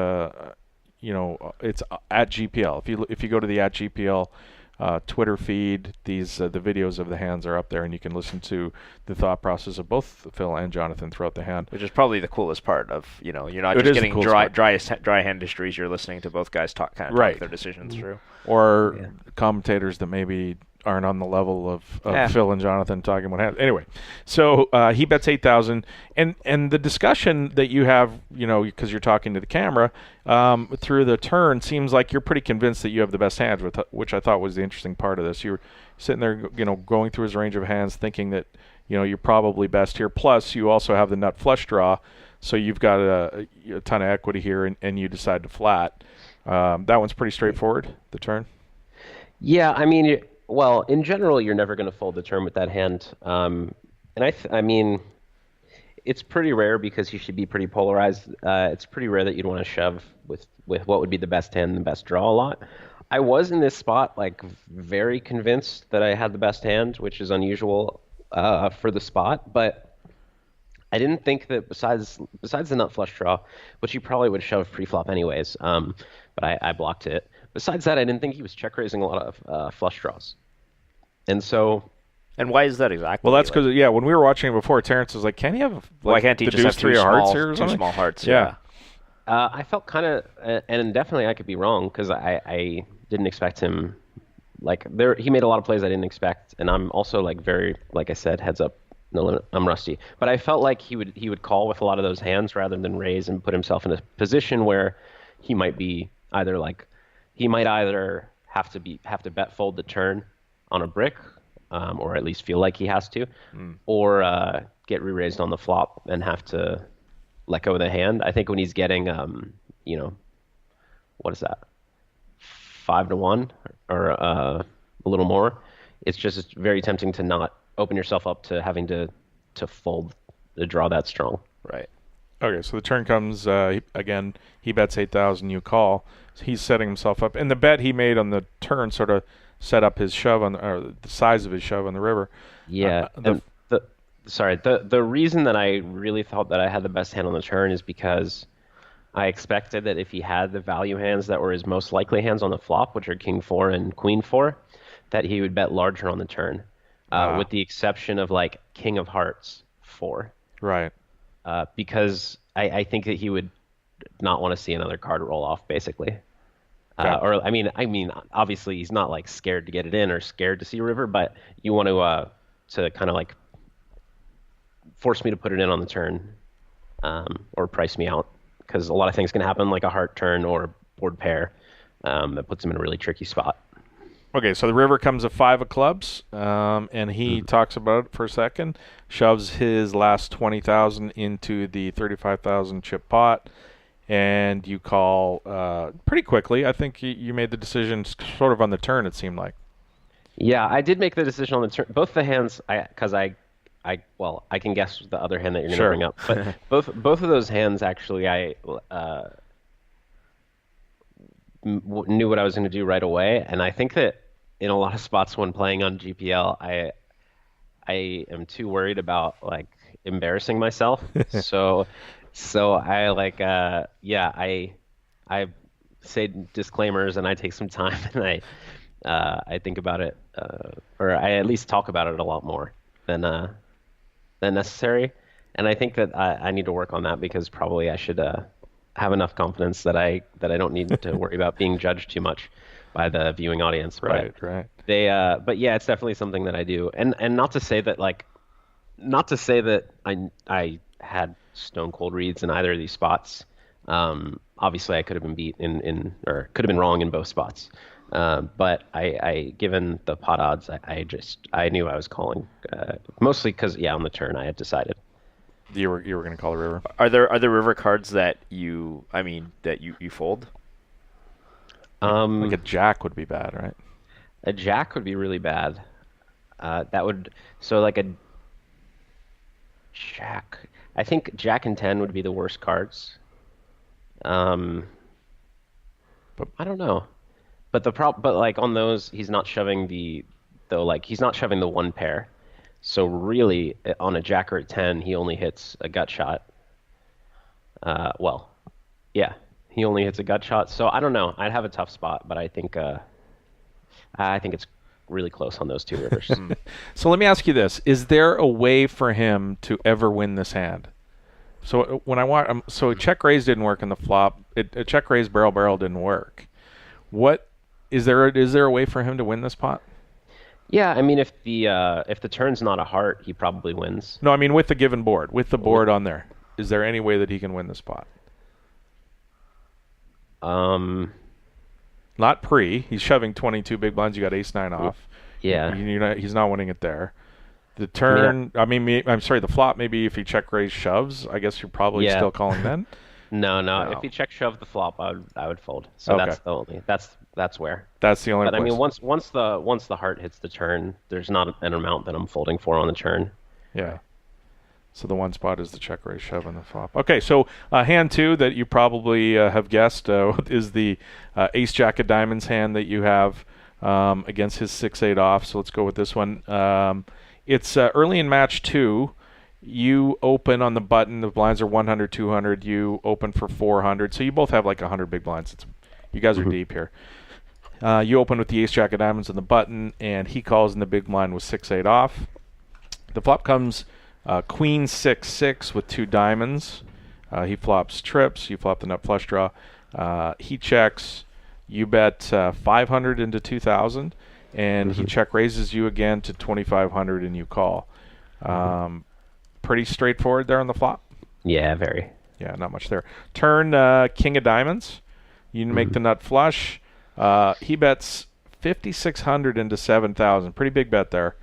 B: It's at GPL. If you go to the at GPL Twitter feed, the videos of the hands are up there, and you can listen to the thought process of both Phil and Jonathan throughout the hand.
E: Which is probably the coolest part of you're not just getting dry hand histories. You're listening to both guys talk their decisions through.
B: Or commentators that maybe aren't on the level of Phil and Jonathan talking about hands. Anyway, so he bets 8,000, and the discussion that you have, because you're talking to the camera through the turn, seems like you're pretty convinced that you have the best hands, which I thought was the interesting part of this. You were sitting there, going through his range of hands, thinking that you're probably best here. Plus, you also have the nut flush draw, so you've got a ton of equity here, and you decide to flat. That one's pretty straightforward. The turn.
P: Yeah, well, in general, you're never going to fold the turn with that hand. And it's pretty rare because you should be pretty polarized. It's pretty rare that you'd want to shove with what would be the best hand and the best draw a lot. I was in this spot, very convinced that I had the best hand, which is unusual for the spot. But I didn't think that besides the nut flush draw, which you probably would shove pre-flop anyways, but I blocked it. Besides that, I didn't think he was check raising a lot of flush draws. And
E: why is that exactly?
B: Well, that's because when we were watching it before, Terrence was like, "Can he have
E: why can't he just have
B: 3 of hearts here or something?"
E: 2 small hearts.
B: Yeah.
P: I felt kind of, and definitely I could be wrong because I didn't expect him. He made a lot of plays I didn't expect, and I'm also very, like I said, heads up, no limit. I'm rusty, but I felt like he would call with a lot of those hands rather than raise and put himself in a position where he might be either have to bet fold the turn on a brick, or at least feel like he has to, or get re-raised on the flop and have to let go of the hand. I think when he's getting, what is that, 5-1 or a little more, it's just very tempting to not open yourself up to having to fold the draw that strong.
E: Right.
B: Okay, so the turn comes, again, he bets 8,000, you call. So he's setting himself up. And the bet he made on the turn sort of set up his shove or the size of his shove on the river.
P: Yeah. The reason that I really thought that I had the best hand on the turn is because I expected that if he had the value hands that were his most likely hands on the flop, which are King 4 and Queen 4, that he would bet larger on the turn, with the exception of King of Hearts 4.
B: Right.
P: because I think that he would not want to see another card roll off, basically.
B: Okay.
P: Or I mean, obviously he's not like scared to get it in or scared to see a river, but you want to kind of like force me to put it in on the turn, or price me out, because a lot of things can happen, like a heart turn or board pair, that puts him in a really tricky spot.
B: Okay, so the river comes a 5 of clubs, and he talks about it for a second, shoves his last 20,000 into the 35,000 chip pot, and you call pretty quickly. I think you made the decision sort of on the turn, it seemed like.
P: Yeah, I did make the decision on the turn. Both the hands, because I can guess the other hand that you're going to bring up, but both of those hands, actually, I knew what I was going to do right away, and I think that in a lot of spots when playing on GPL, I am too worried about like embarrassing myself. so I like I say disclaimers, and I take some time, and I think about it, or I at least talk about it a lot more than necessary. And I think that I need to work on that, because probably I should have enough confidence that I don't need to worry about being judged too much by the viewing audience.
B: Right.
P: But yeah, it's definitely something that I do. And not to say that I had stone cold reads in either of these spots. Obviously I could have been beat or could have been wrong in both spots. But I given the pot odds, I knew I was calling, mostly because on the turn I had decided.
B: You were going to call the river.
E: Are there river cards that you fold?
B: Like a jack would be bad, right?
P: A jack would be really bad. Like a jack. I think jack and 10 would be the worst cards. But I don't know. But like on those, he's not shoving the one pair. So really, on a jack or a 10, he only hits a gut shot. He only hits a gut shot. So I don't know. I'd have a tough spot, but I think it's really close on those two rivers.
B: So let me ask you this: is there a way for him to ever win this hand? So when I want, so a check raise didn't work in the flop. A check raise barrel didn't work. What is there? Is there a way for him to win this pot?
P: Yeah, I mean, if the turn's not a heart, he probably wins.
B: No, I mean with the given board, with the board on there, is there any way that he can win this pot? Not pre. He's shoving 22 big blinds. You got ace-9 off.
P: Yeah.
B: He's not winning it there. The turn. I'm sorry. The flop. Maybe if he check raise shoves, I guess you're probably still calling then.
P: No. If he check shove the flop, I would fold. So
B: okay.
P: That's the only. That's where.
B: That's the only.
P: But
B: place.
P: I mean, once the heart hits the turn, there's not an amount that I'm folding for on the turn.
B: Yeah. So the one spot is the check raise shove on the flop. Okay, so hand 2 that you probably have guessed is the ace jack of diamonds hand that you have against his 6-8 off. So let's go with this one. It's early in match 2. You open on the button. The blinds are 100, 200. You open for 400. So you both have like 100 big blinds. You guys are deep here. You open with the ace jack of diamonds on the button, and he calls in the big blind with 6-8 off. The flop comes queen 6-6 with 2 diamonds. He flops trips. You flop the nut flush draw. He checks. You bet 500 into 2,000, and he check raises you again to 2,500, and you call. Pretty straightforward there on the flop.
P: Yeah, very.
B: Yeah, not much there. Turn king of diamonds. You make the nut flush. He bets 5,600 into 7,000. Pretty big bet there.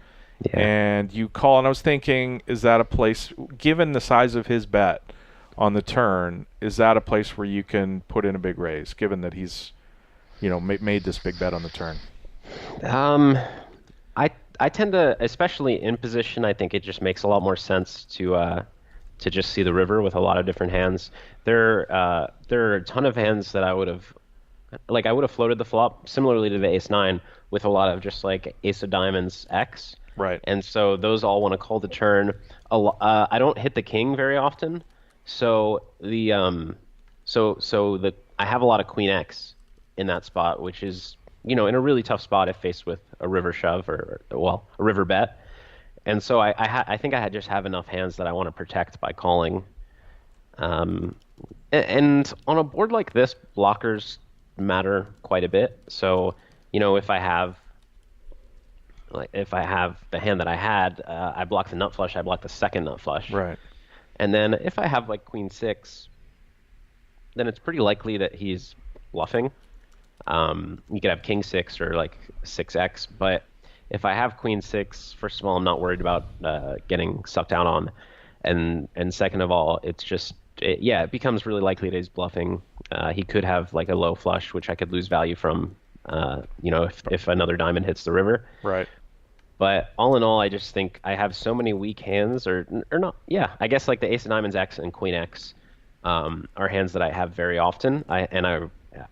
P: Yeah.
B: And you call, and I was thinking, is that a place, given the size of his bet on the turn, is that a place where you can put in a big raise, given that he's, made this big bet on the turn?
P: I tend to, especially in position, I think it just makes a lot more sense to just see the river with a lot of different hands. There are a ton of hands that I would have floated the flop similarly to the ace-9 with a lot of just like ace of diamonds X.
B: Right.
P: And so those all want to call the turn. I don't hit the king very often, so I have a lot of queen X in that spot, which is in a really tough spot if faced with a river shove or a river bet. And so I think I just have enough hands that I want to protect by calling And on a board like this, blockers matter quite a bit. So, if I have the hand that I had, I block the nut flush, I block the second nut flush.
B: Right.
P: And then if I have like queen six, then it's pretty likely that he's bluffing. You could have king six or like 6x, but if I have queen six, first of all, I'm not worried about getting sucked out on, and second of all, it's just it becomes really likely that he's bluffing. He could have like a low flush, which I could lose value from. If another diamond hits the river.
B: Right.
P: But all in all, I just think I have so many weak hands, or not. Yeah, I guess like the ace of diamonds X and queen X are hands that I have very often. I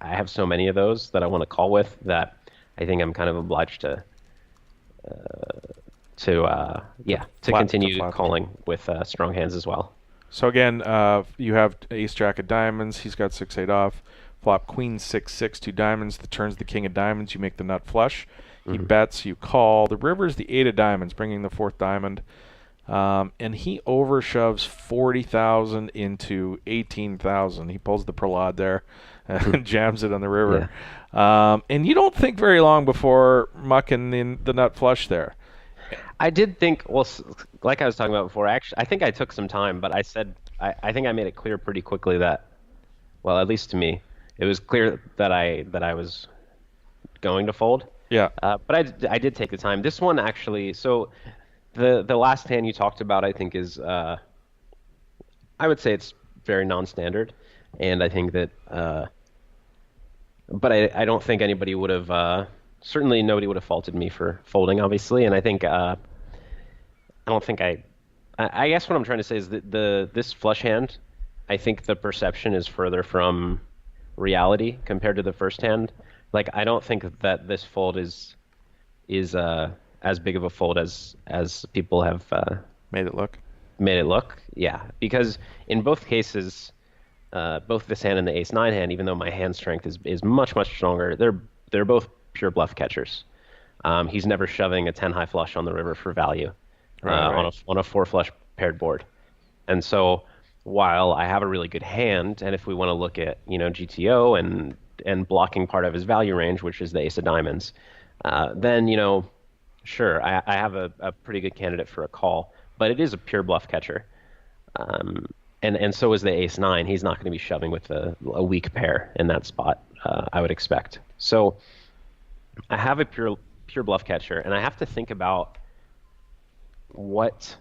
P: have so many of those that I want to call with that I think I'm kind of obliged to continue calling with strong hands as well.
B: So again, you have ace jack of diamonds. He's got 6-8 off. Flop queen 6-6, 2 diamonds. The turn's the king of diamonds. You make the nut flush. He bets. You call. The river's the 8 of diamonds, bringing the 4th diamond. And he overshoves 40,000 into 18,000. He pulls the prolade there and jams it on the river. Yeah. And you don't think very long before mucking in the nut flush there.
P: I did think, well, like I was talking about before, actually, I think I took some time, but I said, I think I made it clear pretty quickly that, well, at least to me, it was clear that I was going to fold.
B: Yeah.
P: But I did take the time. This one actually, so the last hand you talked about, I think is, I would say it's very non-standard, and I think that, but I don't think anybody would have, certainly nobody would have faulted me for folding, obviously, and I think, I guess what I'm trying to say is that this flush hand, I think the perception is further from reality compared to the first hand. Like, I don't think that this fold is as big of a fold as people have
B: made it look.
P: Yeah, because in both cases, both this hand and the ace-9 hand, even though my hand strength is much stronger, they're both pure bluff catchers. He's never shoving a 10 high flush on the river for value on a 4 flush paired board, and so while I have a really good hand, and if we want to look at GTO and blocking part of his value range, which is the ace of diamonds, then sure, I have a pretty good candidate for a call, but it is a pure bluff catcher, and so is the ace-9. He's not going to be shoving with a weak pair in that spot, I would expect. So I have a pure bluff catcher, and I have to think about what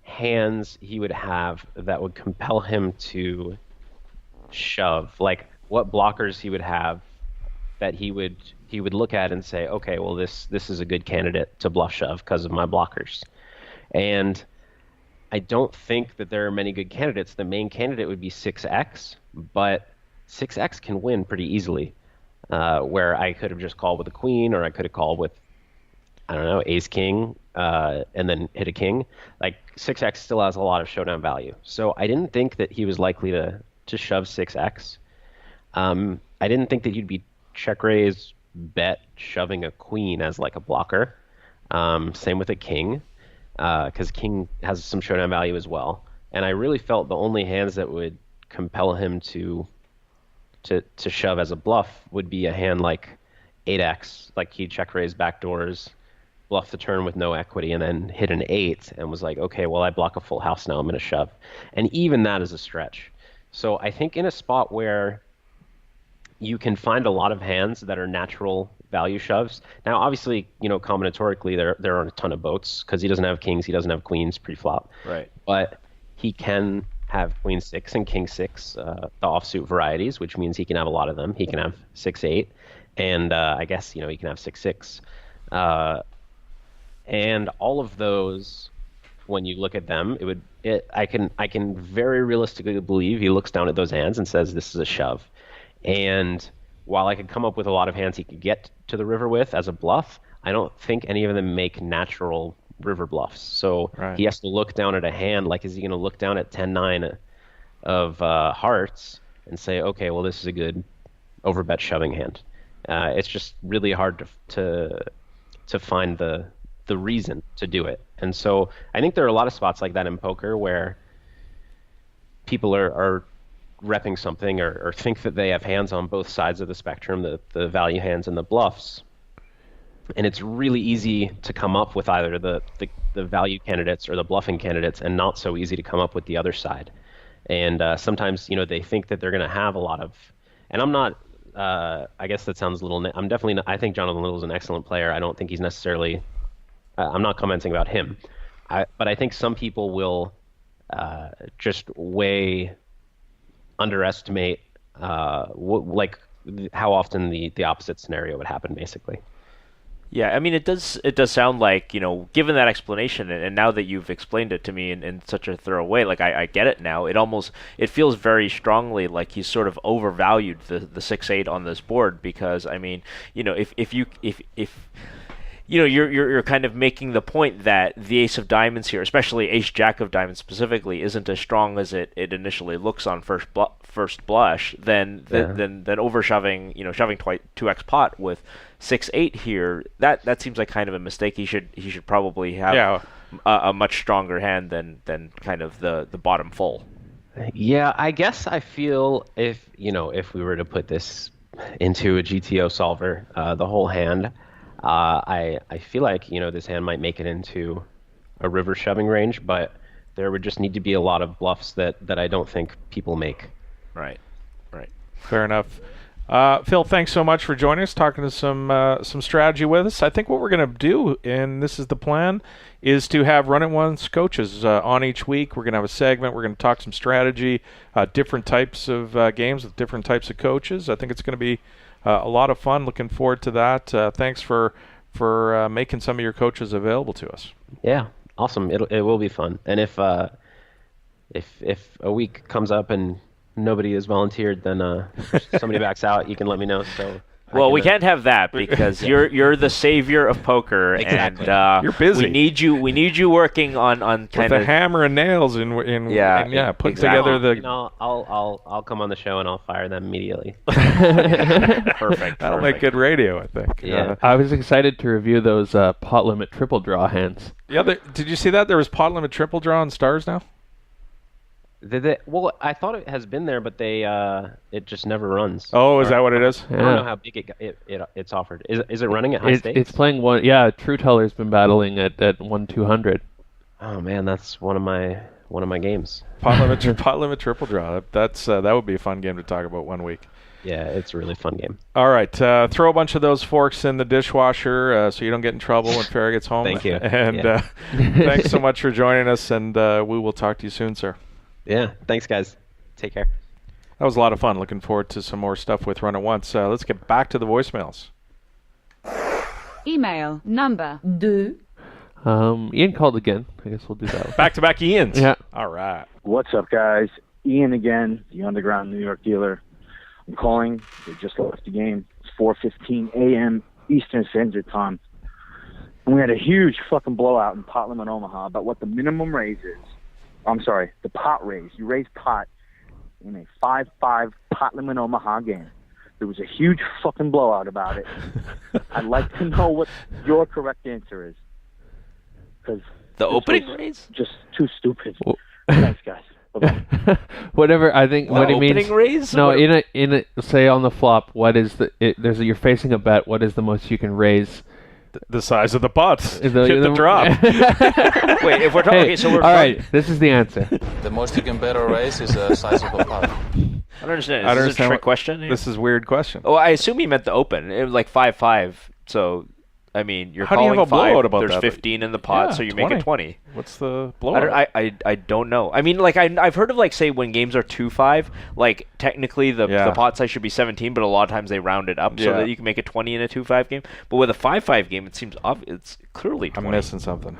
P: hands he would have that would compel him to shove, like what blockers he would have that he would look at and say, okay, well this is a good candidate to bluff shove because of my blockers. And I don't think that there are many good candidates. The main candidate would be 6x, but 6x can win pretty easily, where I could have just called with a queen, or I could have called with, I don't know, ace king, and then hit a king. Like 6x still has a lot of showdown value. So I didn't think that he was likely to shove 6x. I didn't think that he'd be check raise bet shoving a queen as like a blocker. Same with a king, because king has some showdown value as well. And I really felt the only hands that would compel him to shove as a bluff would be a hand like 8x, like he check raise backdoors, bluff the turn with no equity, and then hit an 8 and was like, okay, well, I block a full house now, I'm going to shove. And even that is a stretch. So I think in a spot where you can find a lot of hands that are natural value shoves. Now, obviously, combinatorically, there aren't a ton of boats because he doesn't have kings, he doesn't have queens pre-flop.
E: Right.
P: But he can have queen 6 and king 6, the offsuit varieties, which means he can have a lot of them. He can have 6-8, and I guess he can have 6-6. And all of those, when you look at them, I can very realistically believe he looks down at those hands and says this is a shove. And while I could come up with a lot of hands he could get to the river with as a bluff, I don't think any of them make natural river bluffs. So he has to look down at a hand, like is he going to look down at 10-9 of hearts and say, okay, well, this is a good overbet shoving hand. It's just really hard to find the reason to do it. And so I think there are a lot of spots like that in poker where people are repping something or think that they have hands on both sides of the spectrum, the value hands and the bluffs. And it's really easy to come up with either the value candidates or the bluffing candidates, and not so easy to come up with the other side. And sometimes, they think that they're going to have a lot of, and I'm not, I guess that sounds a little, I'm definitely not, I think Jonathan Little is an excellent player. I don't think he's necessarily, I'm not commenting about him. But I think some people will just underestimate how often the opposite scenario would happen, basically.
E: Yeah, I mean, it does sound like, given that explanation, and now that you've explained it to me in such a thorough way, like I get it now. It feels very strongly like he's sort of overvalued the 6-8 on this board, because I mean, if you're kind of making the point that the ace of diamonds here, especially ace jack of diamonds specifically, isn't as strong as it initially looks on first blush, then overshoving, shoving 2x pot with 6-8 here, that seems like kind of a mistake. He should probably have a much stronger hand than kind of the bottom full.
P: Yeah, I guess I feel if we were to put this into a GTO solver, the whole hand, I feel like this hand might make it into a river shoving range, but there would just need to be a lot of bluffs that I don't think people make.
E: Right.
B: Fair enough. Phil, thanks so much for joining us, talking to some strategy with us. I think what we're going to do, and this is the plan, is to have Run It Once coaches on each week. We're going to have a segment. We're going to talk some strategy, different types of games with different types of coaches. I think it's going to be a lot of fun. Looking forward to that. Thanks for making some of your coaches available to us.
P: Yeah, awesome. It will be fun. And if a week comes up and nobody is volunteered, then somebody backs out, you can let me know. So
E: well, we can't have that, because you're the savior of poker.
P: Exactly.
E: And
B: you're busy.
E: We need you working on kind
B: with
E: of
B: the hammer and nails put
E: exactly.
B: together the.
P: I'll come on the show and I'll fire them immediately.
E: Perfect.
B: That'll make good radio, I think.
P: Yeah.
D: I was excited to review those pot limit triple draw hands.
B: Yeah, did you see that? There was pot limit triple draw on Stars now.
P: Well, I thought it has been there, but it just never runs.
B: Oh, is that what it is?
P: I don't know how big it's offered. Is it running at high stakes?
D: It's playing one. Yeah, True Teller's been battling at 1-200.
P: Oh man, that's one of my games.
B: Pot limit triple draw. That would be a fun game to talk about one week.
P: Yeah, it's a really fun game.
B: All right, throw a bunch of those forks in the dishwasher so you don't get in trouble when Farrah gets home.
P: Thank you.
B: And thanks so much for joining us, and we will talk to you soon, sir.
P: Yeah, thanks, guys. Take care.
B: That was a lot of fun. Looking forward to some more stuff with Run It Once. Let's get back to the voicemails.
N: Email number 2.
D: Ian called again. I guess we'll do that.
B: Back-to-back Ians.
D: Yeah.
B: All right.
Q: What's up, guys? Ian again, the Underground New York dealer. I'm calling. They just left the game. It's 4:15 a.m. Eastern Standard Time. And we had a huge fucking blowout in pot limit Omaha about what the minimum raise is. I'm sorry, the pot raise. You raise pot in a 5-5 pot limit Omaha game. There was a huge fucking blowout about it. I'd like to know what your correct answer is. Because
E: the opening raise?
Q: Just too stupid. Thanks, guys. Bye-bye.
D: Whatever. I think what he means.
E: Opening raise?
D: No, in a say on the flop. What is you're facing a bet. What is the most you can raise?
B: The size of the pots. Hit the drop.
E: Wait, if we're talking, okay, so we're
D: all right. This is the answer.
R: The most you can bet or raise is the size of a pot.
E: I don't understand. Is this a trick question?
B: This is a weird question.
E: Oh, I assume he meant the open. It was like 5-5. So, I mean, you're
B: How do you
E: calling
B: have a
E: 5.
B: blowout about
E: There's
B: that?
E: 15 in the pot, so you
B: 20.
E: make it 20.
B: What's the blowout?
E: I don't know. I mean, like I've heard of like say when games are 2-5, like technically the pot size should be 17, but a lot of times they round it up so that you can make it 20 in a 2-5 game. But with a 5-5 game, it seems it's clearly 20.
B: I'm missing something.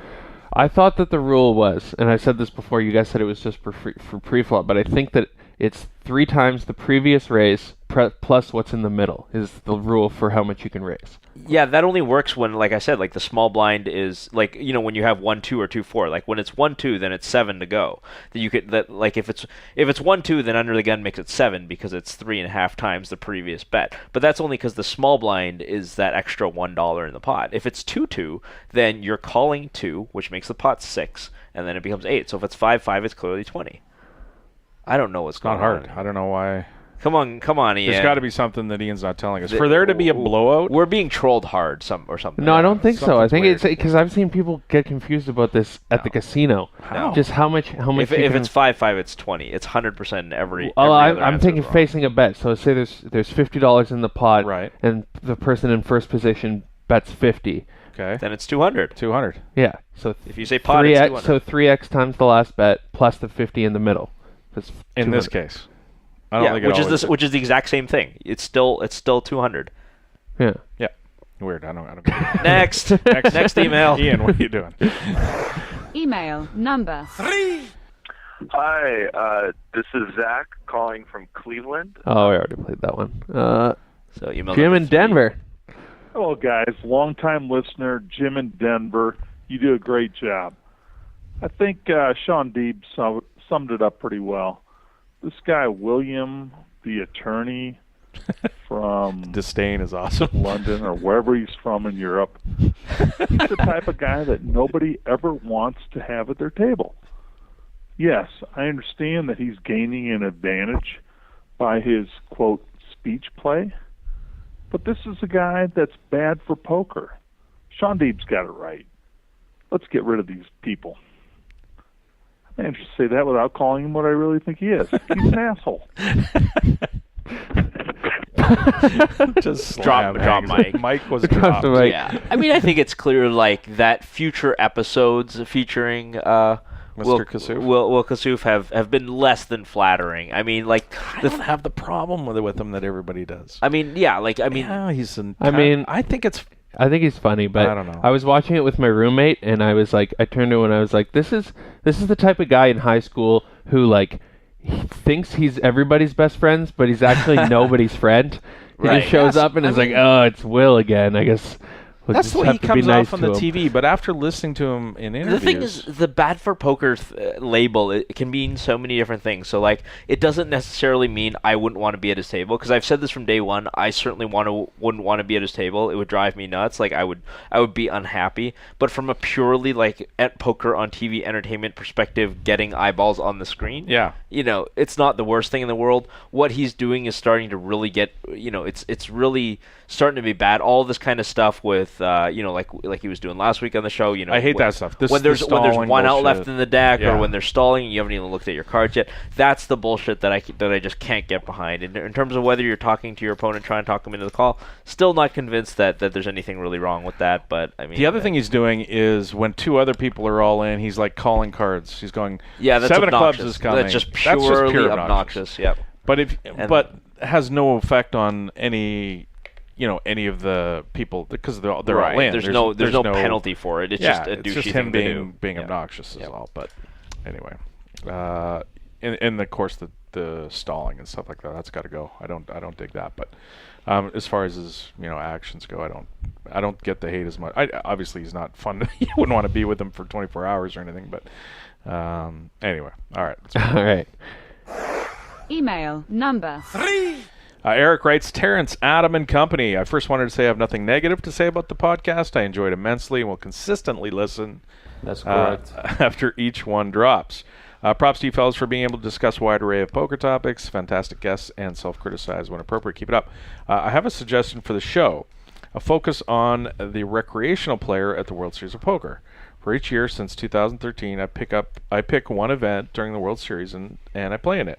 D: I thought that the rule was, and I said this before. You guys said it was just for pre-flop, but I think that it's 3 times the previous raise plus what's in the middle is the rule for how much you can raise.
E: Yeah, that only works when, like I said, like the small blind is like, you know, when you have 1-2 or 2-4. Like when it's 1-2, then it's 7 to go. Like if it's 1-2, then under the gun makes it 7 because it's 3.5 times the previous bet. But that's only because the small blind is that extra $1 in the pot. If it's 2-2, then you're calling 2, which makes the pot 6, and then it becomes 8. So if it's 5-5, it's clearly 20. I don't know what's going on.
B: It's not hard. I don't know why.
E: Come on, Ian.
B: There's got to be something that Ian's not telling us. For there to be a blowout,
E: we're being trolled hard, or something.
D: No, I don't think so. I think it's because I've seen people get confused about this at the casino.
E: No.
D: Just how much.
E: If it's 5-5, it's 20. It's 100% in every.
D: Well, I'm thinking facing a bet. So say there's $50 in the pot,
B: right?
D: And the person in first position bets 50.
B: Okay.
E: Then it's 200.
B: 200.
D: Yeah. So
E: if you say pot, it's 200.
D: So 3x times the last bet plus the 50 in the middle. That's
B: in this case. I don't think
E: which is the exact same thing. It's still 200.
D: Yeah.
B: Yeah. Weird. I don't get it.
E: Next email.
B: Ian, what are you doing?
N: Email number 3.
S: Hi, this is Zach calling from Cleveland.
D: Oh, I already played that one.
E: So email
D: Jim in Denver.
T: Hello, guys. Long-time listener, Jim in Denver. You do a great job. I think Sean Deeb summed it up pretty well. This guy, William, the attorney from
B: Disdain is awesome.
T: London or wherever he's from in Europe, he's the type of guy that nobody ever wants to have at their table. Yes, I understand that he's gaining an advantage by his, quote, speech play, but this is a guy that's bad for poker. Sean Deeb's got it right. Let's get rid of these people. I managed to say that without calling him what I really think he is. He's an asshole.
B: Just
E: drop Mike.
B: Mike was dropped.
E: Yeah. I mean, I think it's clear that future episodes featuring
B: Mr. Kassouf?
E: Will Kassouf have been less than flattering. I mean,
B: I don't have the problem with him that everybody does.
E: I mean, yeah,
B: he's
D: I think he's funny, but
B: I don't know.
D: I was watching it with my roommate, and I was like, I turned to him and I was like, this is the type of guy in high school who he thinks he's everybody's best friends, but he's actually nobody's friend. He just shows up and is like, oh, it's Will again. I guess we'll
B: that's
D: just
B: the way
D: have
B: he
D: to
B: comes
D: be nice
B: off on
D: to
B: the
D: him.
B: TV. But after listening to him in interviews,
E: the thing is, the bad for poker label, it can mean so many different things. So it doesn't necessarily mean I wouldn't want to be at his table, because I've said this from day one. I certainly wouldn't want to be at his table. It would drive me nuts. I would be unhappy. But from a purely at poker on TV entertainment perspective, getting eyeballs on the screen,
B: yeah,
E: it's not the worst thing in the world. What he's doing is starting to really get, it's really starting to be bad. All this kind of stuff with, like he was doing last week on the show.
B: I hate that stuff.
E: When there's one out left in the deck,
B: yeah,
E: or when they're stalling and you haven't even looked at your cards yet. That's the bullshit that I just can't get behind. In terms of whether you're talking to your opponent, trying to talk them into the call, still not convinced that there's anything really wrong with that. But I mean,
B: the other thing he's doing is when two other people are all in, he's calling cards. He's going,
E: yeah, that's
B: 7
E: obnoxious.
B: of clubs is coming.
E: That's just pure obnoxious. Yep.
B: But has no effect on any of the people, because they're
E: right.
B: all in.
E: There's no penalty for it. It's just a douchey
B: it's just him being obnoxious is all. But anyway, and of course the stalling and stuff like that, that's got to go. I don't dig that. But as far as his actions go, I don't get the hate as much. Obviously he's not fun. You wouldn't want to be with him for 24 hours or anything. But anyway, all right.
D: All right.
N: Email number 3.
B: Eric writes, Terrence, Adam, and company. I first wanted to say I have nothing negative to say about the podcast. I enjoyed immensely and will consistently listen.
D: That's correct.
B: After each one drops. Props to you fellas for being able to discuss a wide array of poker topics, fantastic guests, and self-criticize when appropriate. Keep it up. I have a suggestion for the show. A focus on the recreational player at the World Series of Poker. For each year since 2013, I pick one event during the World Series and I play in it.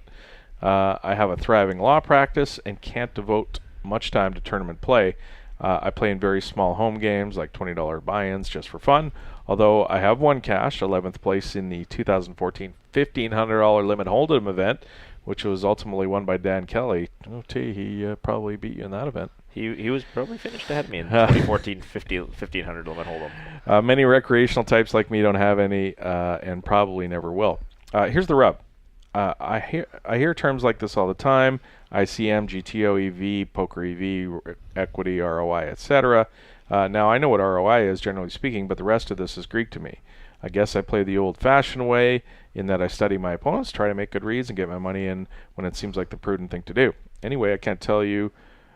B: I have a thriving law practice and can't devote much time to tournament play. I play in very small home games like $20 buy-ins just for fun, although I have won cash, 11th place in the 2014 $1,500 limit hold'em event, which was ultimately won by Dan Kelly. He probably beat you in that event.
E: He was probably finished ahead of me in 2014 $1,500 limit hold'em.
B: Many recreational types like me don't have any and probably never will. Here's the rub. I hear terms like this all the time: ICM, GTO, EV, Poker EV, Equity, ROI, etc. Now I know what ROI is, generally speaking, but the rest of this is Greek to me. I guess I play the old-fashioned way in that I study my opponents, try to make good reads, and get my money in when it seems like the prudent thing to do. Anyway, I can tell you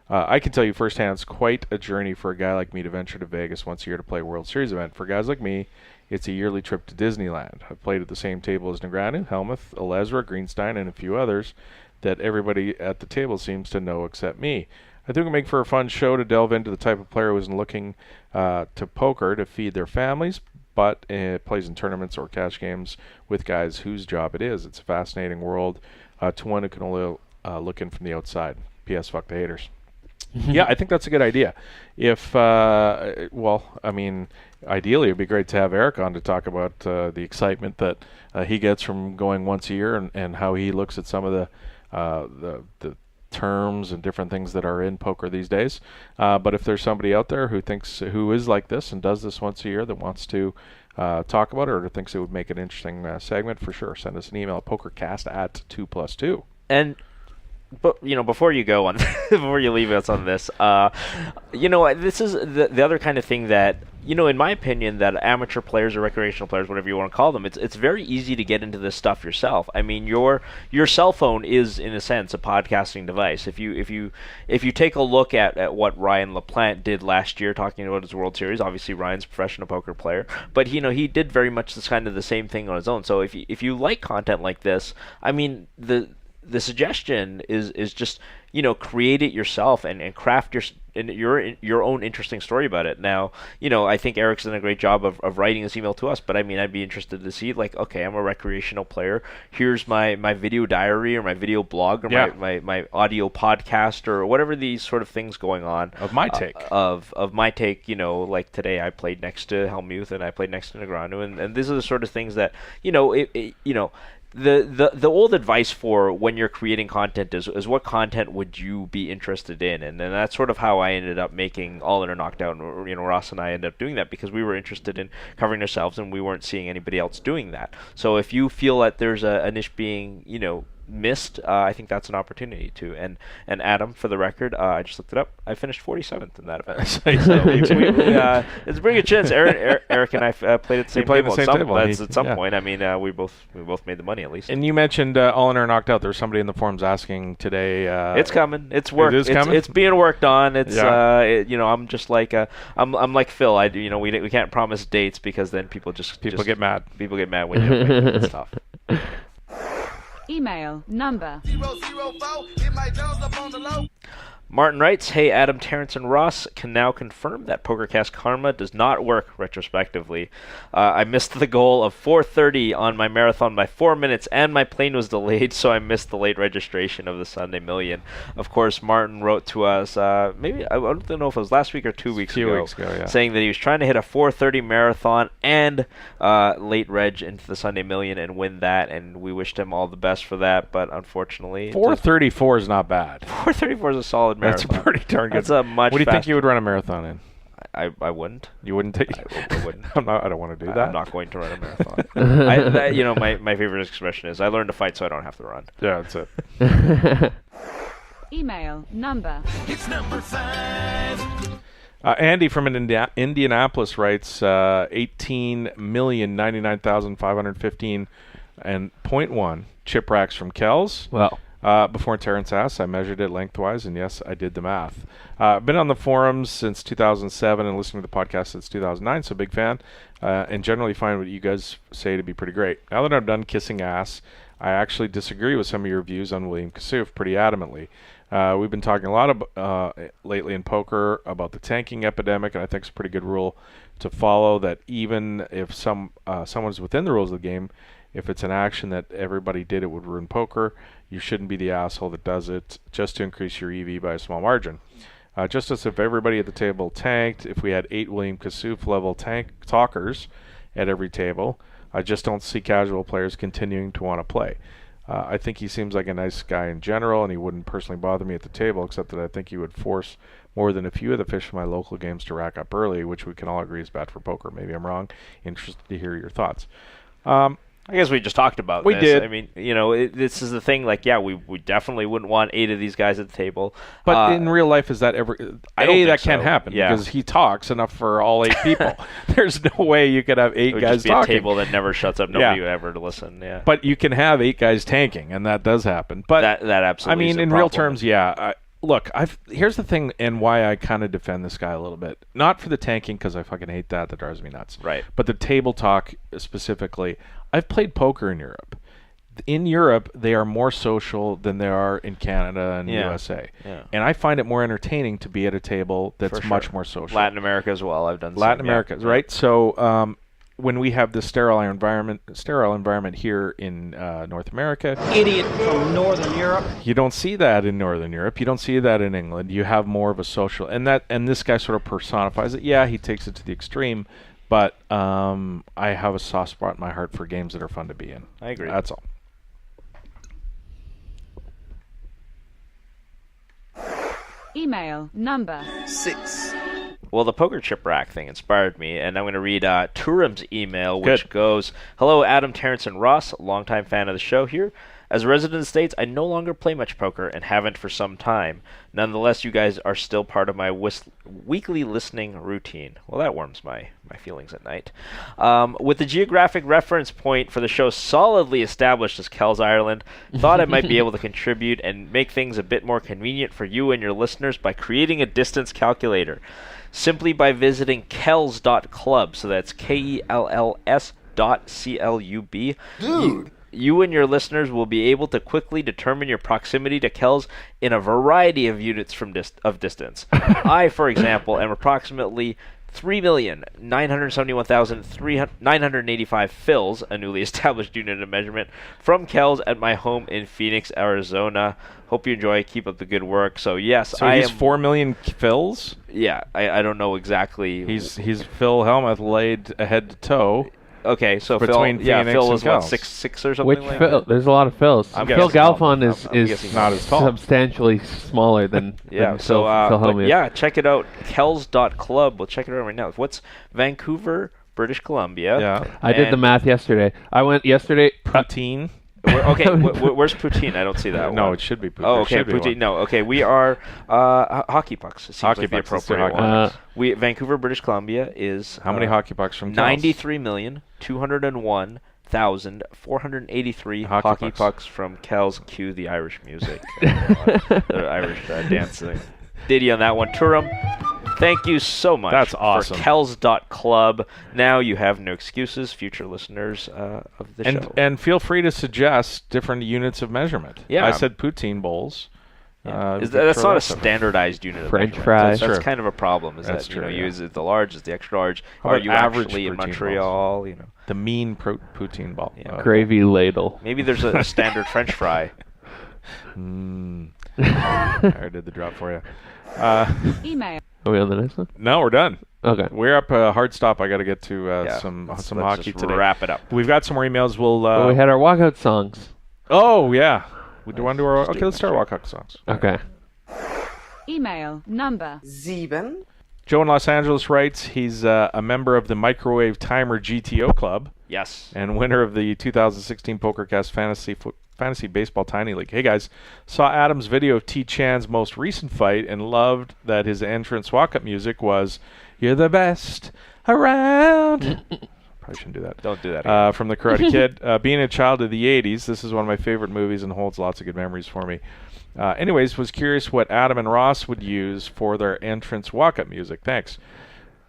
B: firsthand it's quite a journey for a guy like me to venture to Vegas once a year to play a World Series event. For guys like me, It's a yearly trip to Disneyland. I've played at the same table as Negreanu, Helmuth, Alezra, Greenstein, and a few others that everybody at the table seems to know except me. I think it would make for a fun show to delve into the type of player who isn't looking to poker to feed their families, but plays in tournaments or cash games with guys whose job it is. It's a fascinating world to one who can only look in from the outside. P.S. Fuck the haters. Yeah, I think that's a good idea. If, ideally it'd be great to have Eric on to talk about the excitement that he gets from going once a year and how he looks at some of the terms and different things that are in poker these days. But if there's somebody out there who is like this and does this once a year that wants to talk about it or thinks it would make an interesting segment, for sure, send us an email at pokercast@2+2.
E: And before you go on, before you leave us on this, this is the other kind of thing that, in my opinion, that amateur players or recreational players, whatever you want to call them, it's very easy to get into this stuff yourself. I mean, your cell phone is, in a sense, a podcasting device. If you take a look at what Ryan LaPlante did last year, talking about his World Series, obviously Ryan's a professional poker player, but he did very much this kind of the same thing on his own. So if you like content like this, I mean, the suggestion is just create it yourself and craft your own interesting story about it. Now, I think Eric's done a great job of writing this email to us, but I mean, I'd be interested to see, like, okay, I'm a recreational player. Here's my video diary or my video blog or my audio podcast or whatever these sort of things going on.
B: Of my take.
E: Of my take, like today I played next to Helmuth and I played next to Negreanu, and these are the sort of things that, the old advice for when you're creating content is what content would you be interested in, and then that's sort of how I ended up making All In or Knocked Out. Ross and I ended up doing that because we were interested in covering ourselves and we weren't seeing anybody else doing that. So if you feel that there's a niche being missed, I think that's an opportunity to. And Adam, for the record, I just looked it up. I finished 47th in that event. So it's a pretty good chance. Eric and I played at the same table. At some point. I mean, we both made the money at least.
B: And you mentioned All In or Knocked Out. There's somebody in the forums asking today.
E: It's coming. It's work.
B: It is coming.
E: It's being worked on. It's I'm just like I'm like Phil. We can't promise dates because then people
B: get mad.
E: People get mad when you don't make it. It's tough.
N: Email number
C: 004.
E: Martin writes, "Hey Adam, Terrence, and Ross can now confirm that PokerCast Karma does not work retrospectively. I missed the goal of 4:30 on my marathon by 4 minutes, and my plane was delayed, so I missed the late registration of the Sunday Million." Of course, Martin wrote to us, maybe, I don't know if it was last week or 2 weeks ago, saying that he was trying to hit a 4:30 marathon and late reg into the Sunday Million and win that, and we wished him all the best for that, but unfortunately...
B: 4:34 is not bad.
E: 4:34 is a solid marathon.
B: That's pretty darn good.
E: That's a much.
B: What do you think you would run a marathon in?
E: I wouldn't.
B: You wouldn't take?
E: I wouldn't.
B: I don't want to do that.
E: I'm not going to run a marathon. My favorite expression is, "I learned to fight so I don't have to run."
B: Yeah, that's it.
N: Email number.
C: It's number 5.
B: Andy from Indianapolis writes 18,099,515 and 0.1 chip racks from Kells.
D: Wow.
B: Before Terrence asked, I measured it lengthwise, and yes, I did the math. I've been on the forums since 2007 and listening to the podcast since 2009, so big fan, and generally find what you guys say to be pretty great. Now that I'm done kissing ass, I actually disagree with some of your views on William Kassouf pretty adamantly. We've been talking a lot lately in poker about the tanking epidemic, and I think it's a pretty good rule to follow that even if someone's within the rules of the game, if it's an action that everybody did, it would ruin poker. You shouldn't be the asshole that does it just to increase your EV by a small margin. Just as if everybody at the table tanked, if we had 8 William Kassouf level tank talkers at every table, I just don't see casual players continuing to want to play. I think he seems like a nice guy in general, and he wouldn't personally bother me at the table, except that I think he would force more than a few of the fish from my local games to rack up early, which we can all agree is bad for poker. Maybe I'm wrong. Interested to hear your thoughts.
E: I guess we just talked about
B: this. We did.
E: I mean, this is the thing. Like, yeah, we definitely wouldn't want 8 of these guys at the table.
B: But in real life, is that ever? That can't happen because he talks enough for all 8 people. There's no way you could have 8 guys
E: just be
B: talking.
E: A table that never shuts up. Nobody would ever listen. Yeah.
B: But you can have 8 guys tanking, and that does happen. But
E: that absolutely.
B: I mean,
E: is a
B: in
E: problem.
B: real terms, look, here's the thing, and why I kind of defend this guy a little bit. Not for the tanking, because I fucking hate that. That drives me nuts.
E: Right.
B: But the table talk specifically. I've played poker in Europe. In Europe, they are more social than they are in Canada and USA.
E: Yeah.
B: And I find it more entertaining to be at a table that's much more social.
E: Latin America as well. I've done
B: Latin America, right? So when we have the sterile environment here in North America,
G: Idiot from Northern Europe.
B: you don't see that in Northern Europe. You don't see that in England. You have more of a social, and this guy sort of personifies it. Yeah, he takes it to the extreme, but I have a soft spot in my heart for games that are fun to be in.
E: I agree.
B: That's all.
N: Email number
E: 6. Well, the poker chip rack thing inspired me, and I'm going to read Turam's email, which goes, "Hello, Adam, Terrence, and Ross, longtime fan of the show here. As a resident of the States, I no longer play much poker and haven't for some time. Nonetheless, you guys are still part of my weekly listening routine." Well, that warms my feelings at night. With the geographic reference point for the show solidly established as Kells, Ireland, thought I might be able to contribute and make things a bit more convenient for you and your listeners by creating a distance calculator. Simply by visiting kells.club, so that's KELLS.CLUB.
G: Dude!
E: You and your listeners will be able to quickly determine your proximity to Kells in a variety of units of distance. I, for example, am approximately 3,971,985 fills, a newly established unit of measurement, from Kells at my home in Phoenix, Arizona. Hope you enjoy. Keep up the good work. So yes,
B: so he's 4 million fills.
E: Yeah, I don't know exactly.
B: He's Phil Hellmuth laid head to toe.
E: Okay, so
B: between
E: Phil is what,
B: Kells.
E: 6'6" or something
D: Which
E: like
D: Phil?
E: that?
D: There's a lot of Phils. Phil Galfond is
B: not as tall.
D: Substantially smaller than
E: Phil Hellmuth. Yeah, check it out. Kells.club. We'll check it out right now. What's Vancouver, British Columbia?
D: Yeah, I did the math yesterday. I went yesterday.
B: Poutine.
E: Okay, where's Poutine? I don't see that.
B: No, it should be Poutine.
E: Oh, okay, Poutine. No, okay, we are hockey pucks. It seems like the appropriate one. Vancouver, British Columbia is
B: how many hockey pucks from
E: 93,201,483 hockey pucks from Kells. Cue the Irish music, the Irish dancing. Ditty on that one, Turam. Thank you so much.
B: That's awesome.
E: For Kells.club. Now you have no excuses, future listeners of the show.
B: And feel free to suggest different units of measurement.
E: Yeah.
B: I said poutine bowls.
E: Yeah. That's not a standardized unit of
D: French
E: measurement.
D: fries.
E: That's kind of a problem.
B: That's true.
E: You is it the large, is the extra large?
B: Are
E: you
B: average
E: actually in
B: poutine
E: Montreal?
B: balls? The mean poutine ball.
E: Yeah.
D: Gravy ladle.
E: Maybe there's a standard French fry.
B: I already did the drop for you.
N: Email.
D: Are we on the next one?
B: No, we're done.
D: Okay.
B: We're up a hard stop. I got to get to some hockey
E: just
B: today.
E: Wrap it up.
B: We've got some more emails.
D: Well, we had our walkout songs.
B: Oh, yeah. Do you want to do our... Okay, let's start walkout songs.
D: Okay.
N: Email number
G: 7.
B: Joe in Los Angeles writes he's a member of the Microwave Timer GTO Club.
E: Yes.
B: And winner of the 2016 Pokercast Fantasy Baseball Tiny League. Hey guys, saw Adam's video of T. Chan's most recent fight and loved that his entrance walk-up music was "You're the best around." Probably shouldn't do that.
E: Don't do that.
B: From the Karate Kid. Being a child of the 80s, this is one of my favorite movies and holds lots of good memories for me. Anyways, was curious what Adam and Ross would use for their entrance walk-up music. Thanks.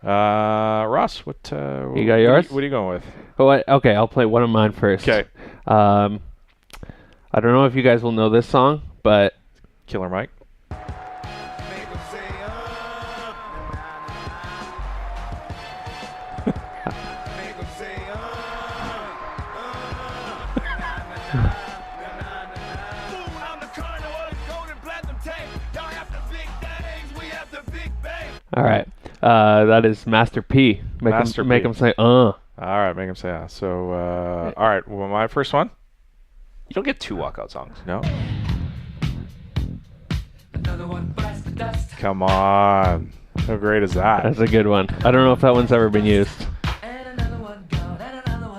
B: Ross, what
D: you got yours?
B: What are you going with?
D: Oh, okay, I'll play one of mine first.
B: Okay.
D: I don't know if you guys will know this song, but
B: Killer Mike.
D: All right. That is Master P. Make him say,
B: All right, make him say, So, all right, well, my first one?
E: You don't get 2 walkout songs.
B: No. Come on. How great is that?
D: That's a good one. I don't know if that one's ever been used.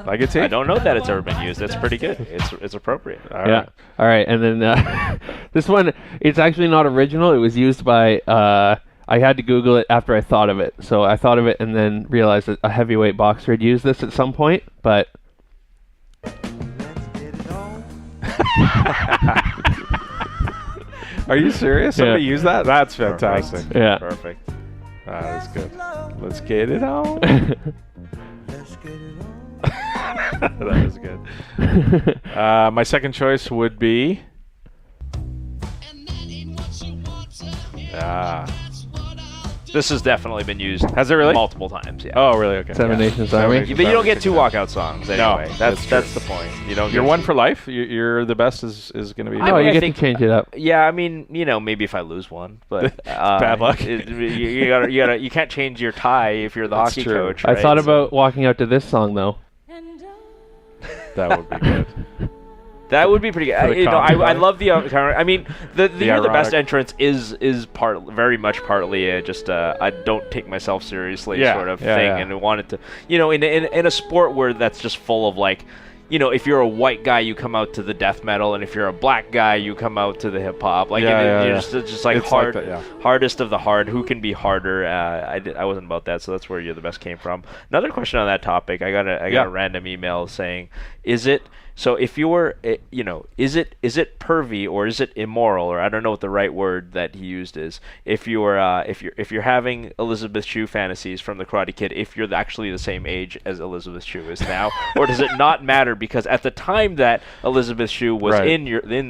B: Like it,
E: I don't know that it's ever been used. That's pretty good. It's appropriate.
B: All right.
D: All right, and then this one, it's actually not original. It was used by... I had to Google it after I thought of it. So I thought of it and then realized that a heavyweight boxer had used this at some point, but...
B: Are you serious? Somebody use that? That's fantastic.
E: Perfect.
D: Yeah.
E: Perfect.
B: That's good. Let's get it on. That was good. My second choice would be...
E: This has definitely been used.
B: Has it really?
E: Multiple times, yeah.
B: Oh, really? Okay.
D: Seven Nations Army.
E: But you don't get two walkout songs anyway.
B: No,
E: that's the point. You don't.
B: You're one for life. You're the best is going to be.
D: No, you get to change it up.
E: Yeah, I mean, maybe if I lose one, but
B: bad luck.
E: You can't change your tie if you're the hockey coach. Right?
D: I thought about walking out to this song though.
B: That would be good.
E: That would be pretty good. I love the. I mean, the best entrance is very much partly just I don't take myself seriously sort of thing, and I wanted to, in a sport where that's just full of like, if you're a white guy, you come out to the death metal, and if you're a black guy, you come out to the hip hop. Like, it's just like
B: it's
E: hard,
B: like that,
E: hardest of the hard. Who can be harder? I wasn't about that, so that's where You're the Best came from. Another question on that topic. I got a random email saying, is it? So if you were, is it pervy or is it immoral, or I don't know what the right word that he used is. If you're having Elizabeth Shue fantasies from the Karate Kid, if you're actually the same age as Elizabeth Shue is now, or does it not matter because at the time that Elizabeth Shue was in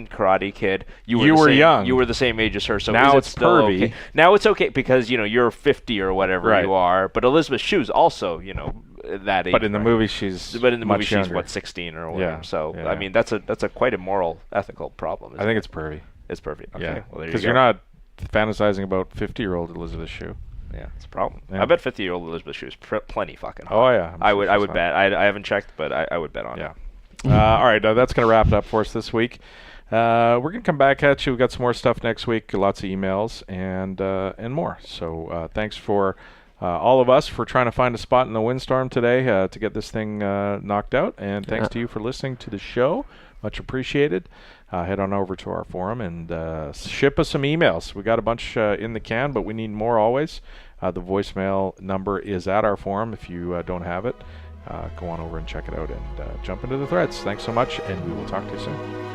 E: Karate Kid, you were
B: young,
E: you were the same age as her. So
B: now it's
E: still
B: pervy.
E: Okay? Now it's okay because you're 50 or whatever you are, but Elizabeth Shue's also that age.
B: But in the movie she's
E: she's what, 16 or whatever.
B: Yeah.
E: So I mean that's a quite a moral, ethical problem.
B: I think it's pervy.
E: It's pervy. Okay.
B: Yeah.
E: Well,
B: because you're not fantasizing about 50-year-old Elizabeth Shue.
E: Yeah, it's a problem.
B: Yeah.
E: I bet 50-year-old Elizabeth Shue is plenty fucking hot.
B: Oh yeah.
E: I would bet. I haven't checked, but I would bet on it.
B: All right, that's going to wrap it up for us this week. We're going to come back at you. We've got some more stuff next week, lots of emails and more. So thanks for all of us for trying to find a spot in the windstorm today to get this thing knocked out. And thanks to you for listening to the show. Much appreciated. Head on over to our forum and ship us some emails. We got a bunch in the can, but we need more always. The voicemail number is at our forum. If you don't have it, go on over and check it out and jump into the threads. Thanks so much, and we will talk to you soon.